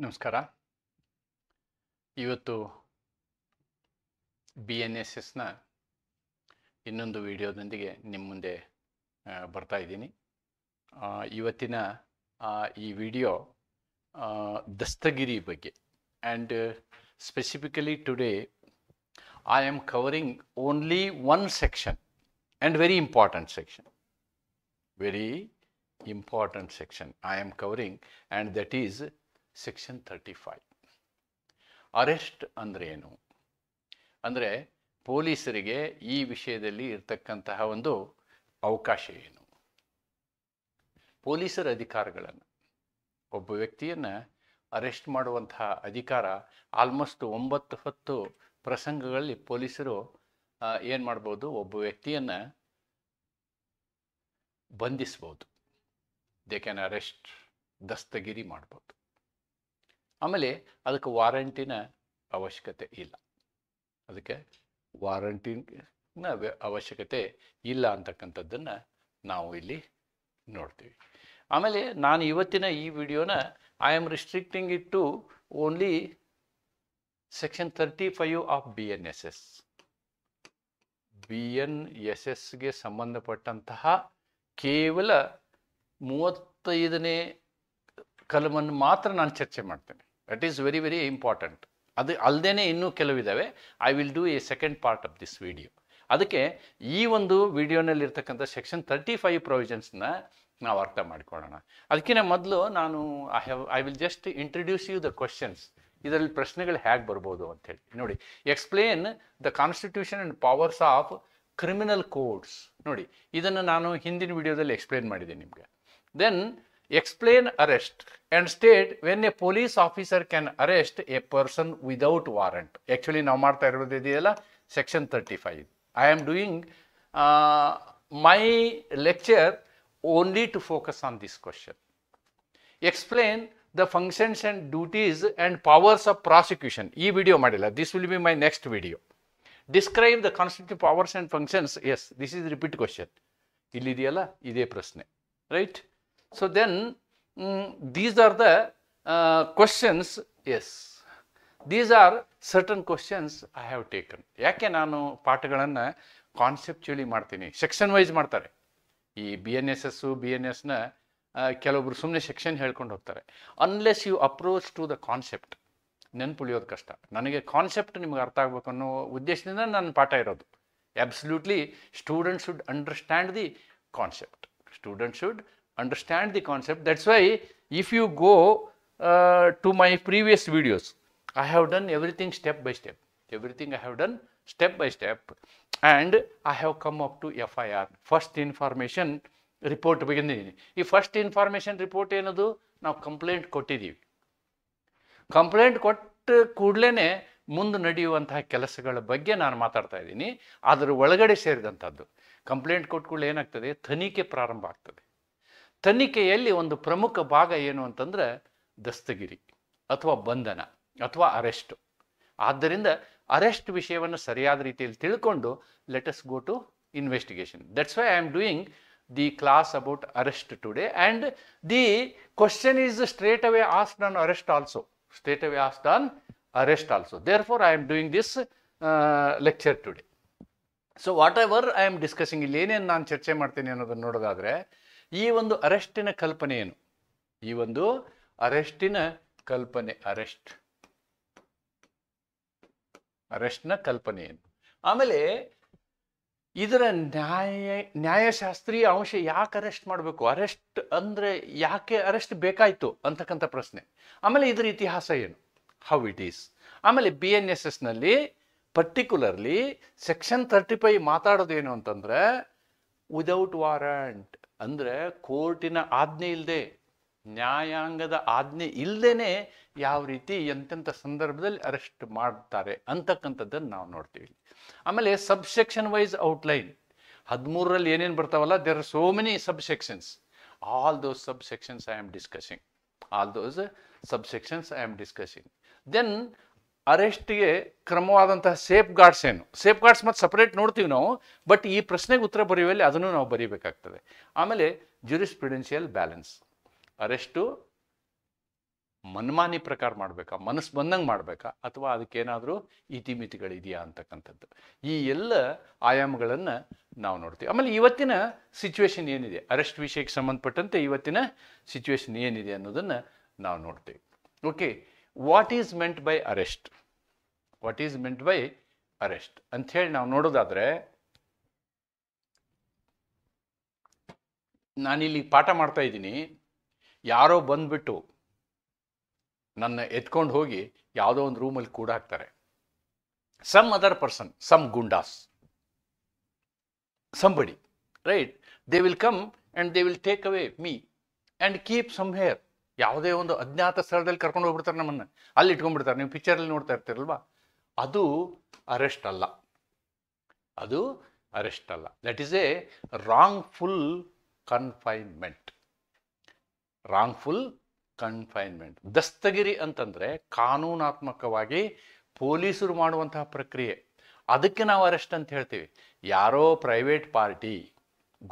ನಮಸ್ಕಾರ. ಇವತ್ತು BNSSನ ಇನ್ನೊಂದು ವಿಡಿಯೋದೊಂದಿಗೆ ನಿಮ್ಮ ಮುಂದೆ ಬರ್ತಾ ಇದ್ದೀನಿ. ಇವತ್ತಿನ ಈ ವಿಡಿಯೋ ದಸ್ತಗಿರಿ ಬಗ್ಗೆ. And specifically today I am covering only one section and very important section. Very important section I am covering, and that is Section 35. Arrest ಅಂದರೆ ಏನು? ಅಂದರೆ ಪೊಲೀಸರಿಗೆ ಈ ವಿಷಯದಲ್ಲಿ ಇರತಕ್ಕಂತಹ ಒಂದು ಅವಕಾಶ ಏನು? ಪೊಲೀಸರ ಅಧಿಕಾರಗಳನ್ನು, ಒಬ್ಬ ವ್ಯಕ್ತಿಯನ್ನು ಅರೆಸ್ಟ್ ಮಾಡುವಂತಹ ಅಧಿಕಾರ ಆಲ್ಮೋಸ್ಟ್ 9-10 ಪ್ರಸಂಗಗಳಲ್ಲಿ ಪೊಲೀಸರು ಏನು ಮಾಡ್ಬೋದು? ಒಬ್ಬ ವ್ಯಕ್ತಿಯನ್ನು ಬಂಧಿಸ್ಬೋದು. ದೇ ಕ್ಯಾನ್ ಅರೆಸ್ಟ್, ದಸ್ತಗಿರಿ ಮಾಡ್ಬೋದು. ಆಮೇಲೆ ಅದಕ್ಕೆ ವಾರಂಟಿನ ಅವಶ್ಯಕತೆ ಇಲ್ಲ. ಅದಕ್ಕೆ ವಾರಂಟಿನ ಅವಶ್ಯಕತೆ ಇಲ್ಲ ಅಂತಕ್ಕಂಥದ್ದನ್ನು ನಾವು ಇಲ್ಲಿ ನೋಡ್ತೀವಿ. ಆಮೇಲೆ ನಾನು ಇವತ್ತಿನ ಈ ವಿಡಿಯೋನ I am restricting it to only Section 35 of BNSS. BNSSಗೆ ಸಂಬಂಧಪಟ್ಟಂತಹ ಕೇವಲ 35ನೇ ಕಲಮನ್ನು ಮಾತ್ರ ನಾನು ಚರ್ಚೆ ಮಾಡ್ತೇನೆ. That is very very important. ಅದು ಅಲ್ಲದೇ ಇನ್ನೂ ಕೆಲವಿದ್ದಾವೆ. I will do a second part of this video. ಅದಕ್ಕೆ ಈ ಒಂದು ವಿಡಿಯೋನಲ್ಲಿರ್ತಕ್ಕಂಥ Section 35 ಪ್ರೊವಿಷನ್ಸ್ನ ನಾವು ಅರ್ಥ ಮಾಡ್ಕೊಳ್ಳೋಣ. ಅದಕ್ಕಿಂತ ಮೊದಲು ನಾನು I will just introduce you the questions. ಇದರಲ್ಲಿ ಪ್ರಶ್ನೆಗಳು ಹೇಗೆ ಬರ್ಬೋದು ಅಂಥೇಳಿ ನೋಡಿ. Explain the constitution and powers of criminal courts. ನೋಡಿ, ಇದನ್ನು ನಾನು ಹಿಂದಿನ ವಿಡಿಯೋದಲ್ಲಿ ಎಕ್ಸ್ಪ್ಲೇನ್ ಮಾಡಿದ್ದೀನಿ ನಿಮಗೆ. Then explain arrest and state when a police officer can arrest a person without warrant. Actually ನಾವು ಮಾಡ್ತಾ ಇರೋದು ಇದೆಯಲ್ಲ Section 35. I am doing my lecture only to focus on this question. Explain the functions and duties and powers of prosecution. ಈ video ಮಾಡಿಲ್ಲ. This will be my next video. Describe the constitutional powers and functions. Yes, this is repeat question. ಇಲ್ಲಿದೆಯಲ್ಲ ಇದೇ ಪ್ರಶ್ನೆ, right? So then these are the questions. Yes, these are certain questions I have taken. ಯಾಕೆ ನಾನು ಪಾಠಗಳನ್ನು ಕಾನ್ಸೆಪ್ಚುಲಿ ಮಾಡ್ತೀನಿ, section wise ಮಾಡ್ತಾರೆ. ಈ BNSನ ಕೆಲವೊಬ್ರು ಸುಮ್ಮನೆ ಸೆಕ್ಷನ್ ಹೇಳ್ಕೊಂಡು ಹೋಗ್ತಾರೆ. Unless you approach to the concept, ನೆನ್ಪುಳಿಯೋದು ಕಷ್ಟ. ನನಗೆ ಕಾನ್ಸೆಪ್ಟ್ ನಿಮ್ಗೆ ಅರ್ಥ ಆಗ್ಬೇಕು ಅನ್ನೋ ಉದ್ದೇಶದಿಂದ ನನ್ನ ಪಾಠ ಇರೋದು. Absolutely student should understand the concept. Student should understand the concept. That's why if you go to my previous videos, I have done everything step by step. Everything I have done step by step, and I have come up to FIR, first information report begindini. ಈ first information report ಏನದು? ನಾವು complaint ಕೊಟ್ಟಿದ್ದೀವಿ. Complaint ಕೊಟ್ಟ ಕೂಡಲೇ ಮುಂದೆ ನಡೆಯುವಂತಹ ಕೆಲಸಗಳ ಬಗ್ಗೆ ನಾನು ಮಾತಾಡ್ತಾ ಇದ್ದೀನಿ. ಅದರ ಒಳಗಡೆ ಸೇರಿದಂಥದ್ದು ಕಂಪ್ಲೇಂಟ್ ಕೊಟ್ಟ ಕೂಡಲೇ ಏನಾಗ್ತದೆ? ತನಿಖೆ ಪ್ರಾರಂಭ ಆಗ್ತದೆ. ತನಿಖೆಯಲ್ಲಿ ಒಂದು ಪ್ರಮುಖ ಭಾಗ ಏನು ಅಂತಂದರೆ ದಸ್ತಗಿರಿ ಅಥವಾ ಬಂಧನ ಅಥವಾ ಅರೆಸ್ಟು. ಆದ್ದರಿಂದ ಅರೆಸ್ಟ್ ವಿಷಯವನ್ನು ಸರಿಯಾದ ರೀತಿಯಲ್ಲಿ ತಿಳ್ಕೊಂಡು let us go to investigation. That's why I am doing the class about arrest today, and the question is straight away asked on arrest also. Straight away asked on arrest also. Therefore I am doing this lecture today. So whatever I am discussing, ಇಲ್ಲಿ ಏನೇನು ನಾನು ಚರ್ಚೆ ಮಾಡ್ತೀನಿ ಅನ್ನೋದನ್ನು ನೋಡೋದಾದರೆ, ಈ ಒಂದು ಅರೆಸ್ಟಿನ ಕಲ್ಪನೆ ಏನು? ಈ ಒಂದು ಅರೆಸ್ಟಿನ ಕಲ್ಪನೆ, ಅರೆಸ್ಟ್ನ ಕಲ್ಪನೆ ಏನು? ಆಮೇಲೆ ಇದರ ನ್ಯಾಯಶಾಸ್ತ್ರೀಯ ಅಂಶ, ಯಾಕೆ ಅರೆಸ್ಟ್ ಮಾಡಬೇಕು, ಅರೆಸ್ಟ್ ಅಂದರೆ ಯಾಕೆ ಅರೆಸ್ಟ್ ಬೇಕಾಯಿತು ಅಂತಕ್ಕಂಥ ಪ್ರಶ್ನೆ. ಆಮೇಲೆ ಇದರ ಇತಿಹಾಸ ಏನು, ಹೌ ಇಟ್ ಈಸ್. ಆಮೇಲೆ BNSSನಲ್ಲಿ ಪರ್ಟಿಕ್ಯುಲರ್ಲಿ Section 35 ಮಾತಾಡೋದೇನು ಅಂತಂದರೆ ವಿದೌಟ್ ವಾರಂಟ್, ಅಂದರೆ ಕೋರ್ಟಿನ ಆಜ್ಞೆ ಇಲ್ಲದೆ, ನ್ಯಾಯಾಂಗದ ಆಜ್ಞೆ ಇಲ್ಲದೇ ಯಾವ ರೀತಿ ಎಂತೆಂಥ ಸಂದರ್ಭದಲ್ಲಿ ಅರೆಸ್ಟ್ ಮಾಡ್ತಾರೆ ಅಂತಕ್ಕಂಥದ್ದನ್ನು ನಾವು ನೋಡ್ತೀವಿ. ಆಮೇಲೆ ಸಬ್ಸೆಕ್ಷನ್ ವೈಸ್ ಔಟ್ಲೈನ್ 13ರಲ್ಲಿ ಏನೇನು ಬರ್ತಾವಲ್ಲ, there are so many subsections. All those subsections I am discussing. Then ಅರೆಸ್ಟ್ಗೆ ಕ್ರಮವಾದಂತಹ ಸೇಫ್ ಗಾರ್ಡ್ಸ್ ಏನು? ಸೇಫ್ ಗಾರ್ಡ್ಸ್ ಮತ್ತು ಸಪ್ರೇಟ್ ನೋಡ್ತೀವಿ ನಾವು, ಬಟ್ ಈ ಪ್ರಶ್ನೆಗೆ ಉತ್ತರ ಬರೆಯುವಲ್ಲಿ ಅದನ್ನು ನಾವು ಬರೀಬೇಕಾಗ್ತದೆ. ಆಮೇಲೆ ಜುರಿಸ್ಪ್ರುಡೆನ್ಷಿಯಲ್ ಬ್ಯಾಲೆನ್ಸ್, ಅರೆಸ್ಟು ಮನ್ಮಾನಿ ಪ್ರಕಾರ ಮಾಡಬೇಕಾ, ಮನಸ್ಸು ಬಂದಂಗೆ ಮಾಡಬೇಕಾ, ಅಥವಾ ಅದಕ್ಕೇನಾದರೂ ಇತಿಮಿತಿಗಳಿದೆಯಾ ಅಂತಕ್ಕಂಥದ್ದು. ಈ ಎಲ್ಲ ಆಯಾಮಗಳನ್ನು ನಾವು ನೋಡ್ತೀವಿ. ಆಮೇಲೆ ಇವತ್ತಿನ ಸಿಚುವೇಶನ್ ಏನಿದೆ, ಅರೆಸ್ಟ್ ವಿಷಯಕ್ಕೆ ಸಂಬಂಧಪಟ್ಟಂತೆ ಇವತ್ತಿನ ಸಿಚುವೇಶನ್ ಏನಿದೆ ಅನ್ನೋದನ್ನು ನಾವು ನೋಡ್ತೀವಿ. Okay, what is meant by arrest, what is meant by arrest ಅಂಥೇಳಿ ನಾವು ನೋಡೋದಾದರೆ, ನಾನಿಲ್ಲಿ ಪಾಠ ಮಾಡ್ತಾ ಇದ್ದೀನಿ, ಯಾರೋ ಬಂದ್ಬಿಟ್ಟು ನನ್ನ ಎತ್ಕೊಂಡು ಹೋಗಿ ಯಾವುದೋ ಒಂದು ರೂಮಲ್ಲಿ ಕೂಡ ಹಾಕ್ತಾರೆ. Some other person, some goondas, somebody, right, they will come and they will take away me and keep somewhere. ಯಾವುದೇ ಒಂದು ಅಜ್ಞಾತ ಸ್ಥಳದಲ್ಲಿ ಕರ್ಕೊಂಡು ಹೋಗ್ಬಿಡ್ತಾರೆ ನಮ್ಮನ್ನು, ಅಲ್ಲಿ ಇಟ್ಕೊಂಡ್ಬಿಡ್ತಾರೆ. ನೀವು ಪಿಕ್ಚರಲ್ಲಿ ನೋಡ್ತಾ ಇರ್ತೀರಲ್ವಾ, ಅದು ಅರೆಸ್ಟ್ ಅಲ್ಲ, ಅದು ಅರೆಸ್ಟ್ ಅಲ್ಲ. That is a wrongful confinement, wrongful confinement. ದಸ್ತಗಿರಿ ಅಂತಂದರೆ ಕಾನೂನಾತ್ಮಕವಾಗಿ ಪೊಲೀಸರು ಮಾಡುವಂತಹ ಪ್ರಕ್ರಿಯೆ, ಅದಕ್ಕೆ ನಾವು ಅರೆಸ್ಟ್ ಅಂತ ಹೇಳ್ತೀವಿ. ಯಾರೋ ಪ್ರೈವೇಟ್ ಪಾರ್ಟಿ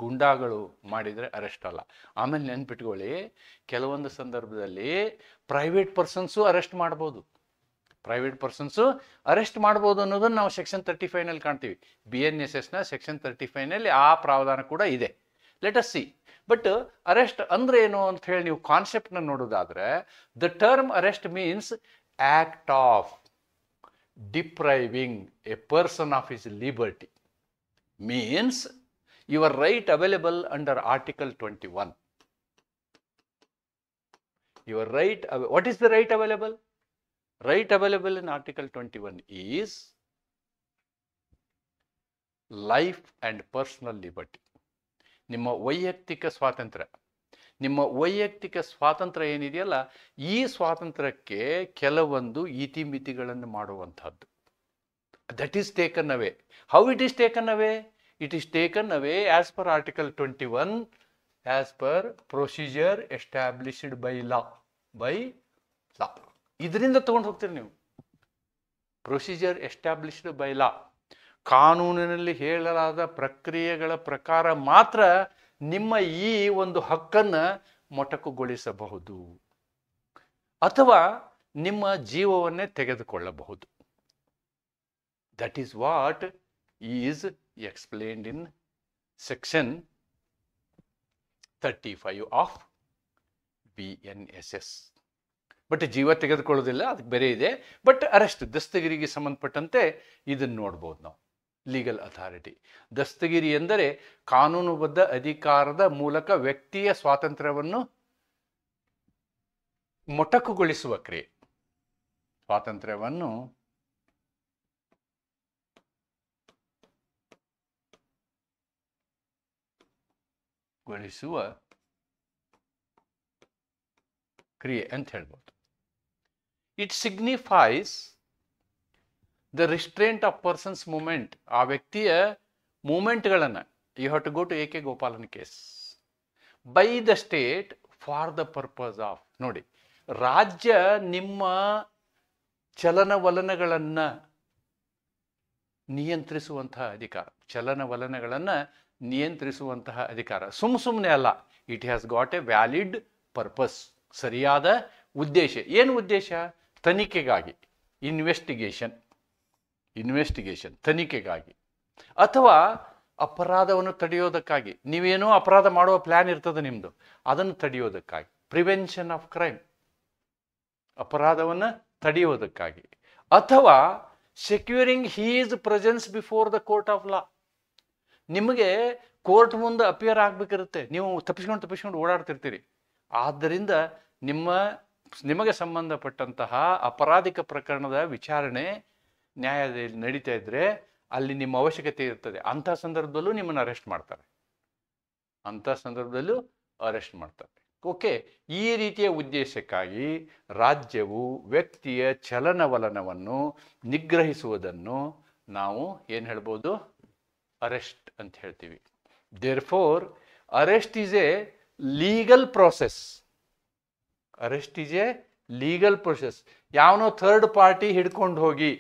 ಗುಂಡಾಗಳು ಮಾಡಿದರೆ ಅರೆಸ್ಟ್ ಅಲ್ಲ. ಆಮೇಲೆ ನೆನ್ಪಿಟ್ಕೊಳ್ಳಿ, ಕೆಲವೊಂದು ಸಂದರ್ಭದಲ್ಲಿ ಪ್ರೈವೇಟ್ ಪರ್ಸನ್ಸು ಅರೆಸ್ಟ್ ಮಾಡ್ಬೋದು, ಪ್ರೈವೇಟ್ ಪರ್ಸನ್ಸು ಅರೆಸ್ಟ್ ಮಾಡ್ಬೋದು ಅನ್ನೋದನ್ನು ನಾವು ಸೆಕ್ಷನ್ 35ನಲ್ಲಿ ಕಾಣ್ತೀವಿ. BNSSನ ಸೆಕ್ಷನ್ 35ನಲ್ಲಿ ಆ ಪ್ರಾವಧಾನ ಕೂಡ ಇದೆ. Let us see. But arrest ಅಂದ್ರೆ ಏನು ಅಂತ ಹೇಳಿ ನೀವು ಕಾನ್ಸೆಪ್ಟ್ನ ನೋಡೋದಾದ್ರೆ, the term arrest means act of depriving a person of his liberty, means your right available under article 21. Your right, what is the right available? Right available in Article 21 is life and personal liberty. ನಿಮ್ಮ ವೈಯಕ್ತಿಕ ಸ್ವಾತಂತ್ರ್ಯ, ನಿಮ್ಮ ವೈಯಕ್ತಿಕ ಸ್ವಾತಂತ್ರ್ಯ ಏನಿದೆಯಲ್ಲ, ಈ ಸ್ವಾತಂತ್ರ್ಯಕ್ಕೆ ಕೆಲವೊಂದು ಇತಿಮಿತಿಗಳನ್ನು ಮಾಡುವಂಥದ್ದು. That is taken away. How it is taken away? It is taken away as per article 21, as per procedure established by ಲಾ. ಇದರಿಂದ ತಗೊಂಡು ಹೋಗ್ತೀರಿ ನೀವು. ಪ್ರೊಸೀಜರ್ ಎಸ್ಟಾಬ್ಲಿಷ್ಡ್ ಬೈ ಲಾ, ಕಾನೂನಿನಲ್ಲಿ ಹೇಳಲಾದ ಪ್ರಕ್ರಿಯೆಗಳ ಪ್ರಕಾರ ಮಾತ್ರ ನಿಮ್ಮ ಈ ಒಂದು ಹಕ್ಕನ್ನು ಮೊಟಕುಗೊಳಿಸಬಹುದು ಅಥವಾ ನಿಮ್ಮ ಜೀವವನ್ನೇ ತೆಗೆದುಕೊಳ್ಳಬಹುದು. That is what is explained in section 35 of BNSS. But ಜೀವ ತೆಗೆದುಕೊಳ್ಳೋದಿಲ್ಲ, ಅದಕ್ಕೆ ಬೇರೆ ಇದೆ. ಬಟ್ ಅರೆಸ್ಟ್, ದಸ್ತಗಿರಿಗೆ ಸಂಬಂಧಪಟ್ಟಂತೆ ಇದನ್ನು ನೋಡ್ಬೋದು ನಾವು. ಲೀಗಲ್ ಅಥಾರಿಟಿ, ದಸ್ತಗಿರಿ ಎಂದರೆ ಕಾನೂನುಬದ್ಧ ಅಧಿಕಾರದ ಮೂಲಕ ವ್ಯಕ್ತಿಯ ಸ್ವಾತಂತ್ರ್ಯವನ್ನು ಮೊಟಕುಗೊಳಿಸುವ ಕ್ರಿಯೆ, ಸ್ವಾತಂತ್ರ್ಯವನ್ನು ಗೊಳಿಸುವ ಕ್ರಿಯೆ ಅಂತ ಹೇಳ್ಬೋದು. It signifies the restraint of persons movement, ಆ ವ್ಯಕ್ತಿಯ ಮೂಮೆಂಟ್ಗಳನ್ನು, you have to go to AK Gopalan case, by the state for the purpose of. ನೋಡಿ, ರಾಜ್ಯ ನಿಮ್ಮ ಚಲನವಲನಗಳನ್ನು ನಿಯಂತ್ರಿಸುವಂತಹ ಅಧಿಕಾರ, ಚಲನವಲನಗಳನ್ನು ನಿಯಂತ್ರಿಸುವಂತಹ ಅಧಿಕಾರ. ಸುಮ್ಮನೆ ಅಲ್ಲ, it has got A valid purpose, ಸರಿಯಾದ ಉದ್ದೇಶ. ಏನು ಉದ್ದೇಶ? ತನಿಖೆಗಾಗಿ, ಇನ್ವೆಸ್ಟಿಗೇಷನ್, ತನಿಖೆಗಾಗಿ, ಅಥವಾ ಅಪರಾಧವನ್ನು ತಡೆಯೋದಕ್ಕಾಗಿ. ನೀವೇನೋ ಅಪರಾಧ ಮಾಡುವ ಪ್ಲಾನ್ ಇರ್ತದೆ ನಿಮ್ಮದು, ಅದನ್ನು ತಡೆಯೋದಕ್ಕಾಗಿ. ಪ್ರಿವೆನ್ಷನ್ ಆಫ್ ಕ್ರೈಮ್, ಅಪರಾಧವನ್ನು ತಡೆಯೋದಕ್ಕಾಗಿ. ಅಥವಾ securing his presence before the court of law. ನಿಮಗೆ ಕೋರ್ಟ್ ಮುಂದೆ ಅಪಿಯರ್ ಆಗಬೇಕಿರುತ್ತೆ, ನೀವು ತಪ್ಪಿಸ್ಕೊಂಡು ಓಡಾಡ್ತಿರ್ತೀರಿ. ಆದ್ದರಿಂದ ನಿಮಗೆ ಸಂಬಂಧಪಟ್ಟಂತಹ ಅಪರಾಧಿಕ ಪ್ರಕರಣದ ವಿಚಾರಣೆ ನ್ಯಾಯಾಲಯದಲ್ಲಿ ನಡೀತಾ ಇದ್ರೆ ಅಲ್ಲಿ ನಿಮ್ಮ ಅವಶ್ಯಕತೆ ಇರ್ತದೆ. ಅಂಥ ಸಂದರ್ಭದಲ್ಲೂ ನಿಮ್ಮನ್ನು ಅರೆಸ್ಟ್ ಮಾಡ್ತಾರೆ. ಓಕೆ, ಈ ರೀತಿಯ ಉದ್ದೇಶಕ್ಕಾಗಿ ರಾಜ್ಯವು ವ್ಯಕ್ತಿಯ ಚಲನವಲನವನ್ನು ನಿಗ್ರಹಿಸುವುದನ್ನು ನಾವು ಏನು ಹೇಳ್ಬೋದು? ಅರೆಸ್ಟ್ ಅಂತ ಹೇಳ್ತೀವಿ. Therefore arrest is A legal process. ಯಾವನೋ ಥರ್ಡ್ ಪಾರ್ಟಿ ಹಿಡ್ಕೊಂಡು ಹೋಗಿ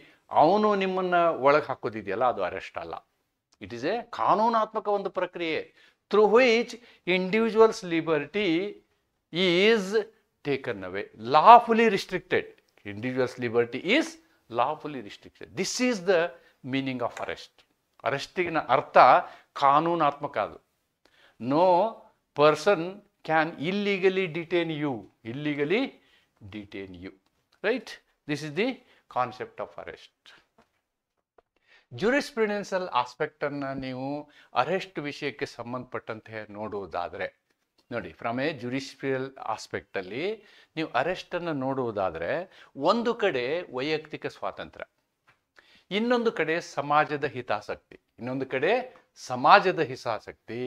ಅವನು ನಿಮ್ಮನ್ನು ಒಳಗೆ ಹಾಕೋದಿದೆಯಲ್ಲ, ಅದು ಅರೆಸ್ಟ್ ಅಲ್ಲ. ಇಟ್ ಈಸ್ ಎ ಕಾನೂನಾತ್ಮಕ ಒಂದು ಪ್ರಕ್ರಿಯೆ through which individuals liberty is taken away, lawfully restricted. Individual's liberty is lawfully restricted. This is the meaning of arrest. ಅರೆಸ್ಟಿನ ಅರ್ಥ ಕಾನೂನಾತ್ಮಕ ಅದು. No person can illegally detain you. Right? This is the concept of arrest. Jurisprudential aspect ಅನ್ನು ನೀವು arrest ವಿಷಯಕ್ಕೆ ಸಂಬಂಧಪಟ್ಟಂತೆ ನೋಡುವುದಾದರೆ ನೋಡಿ, ಫ್ರಮ್ ಎ ಜುರಿಸ್ಪ್ರುಡೆನ್ಷಿಯಲ್ ಆಸ್ಪೆಕ್ಟ್ ಅಲ್ಲಿ ನೀವು ಅರೆಸ್ಟ್ ಅನ್ನು ನೋಡುವುದಾದರೆ ಒಂದು ಕಡೆ ವೈಯಕ್ತಿಕ ಸ್ವಾತಂತ್ರ್ಯ, ಇನ್ನೊಂದು ಕಡೆ ಸಮಾಜದ ಹಿತಾಸಕ್ತಿ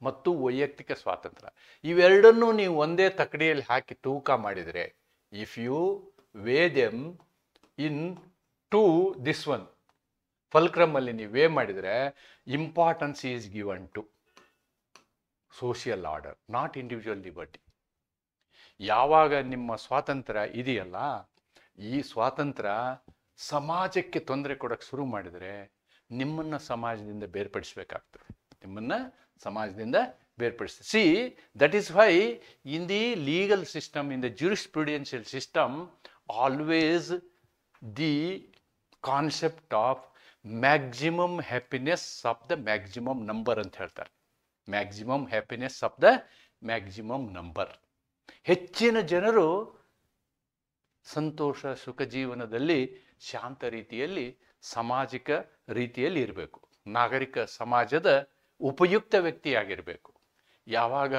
ಮತ್ತು ವೈಯಕ್ತಿಕ ಸ್ವಾತಂತ್ರ್ಯ, ಇವೆರಡನ್ನೂ ನೀವು ಒಂದೇ ತಕಡಿಯಲ್ಲಿ ಹಾಕಿ ತೂಕ ಮಾಡಿದರೆ, if you weigh them into this one fulcrum ಅಲ್ಲಿ ನೀವು ವೇ ಮಾಡಿದರೆ, importance is given to social order, not individual liberty. ಯಾವಾಗ ನಿಮ್ಮ ಸ್ವಾತಂತ್ರ್ಯ ಇದೆಯಲ್ಲ, ಈ ಸ್ವಾತಂತ್ರ್ಯ ಸಮಾಜಕ್ಕೆ ತೊಂದರೆ ಕೊಡಕ್ಕೆ ಶುರು ಮಾಡಿದರೆ ನಿಮ್ಮನ್ನು ಸಮಾಜದಿಂದ ಬೇರ್ಪಡಿಸಬೇಕಾಗ್ತದೆ. See that is why in the legal system, in the jurisprudential system, always the concept of maximum happiness of the maximum number ಅಂತ ಹೇಳ್ತಾರೆ. Maximum happiness of the maximum number. ಹೆಚ್ಚಿನ ಜನರು ಸಂತೋಷ ಸುಖ ಜೀವನದಲ್ಲಿ ಶಾಂತ ರೀತಿಯಲ್ಲಿ ಸಾಮಾಜಿಕ ರೀತಿಯಲ್ಲಿ ಇರಬೇಕು, ನಾಗರಿಕ ಸಮಾಜದ ಉಪಯುಕ್ತ ವ್ಯಕ್ತಿಯಾಗಿರಬೇಕು. ಯಾವಾಗ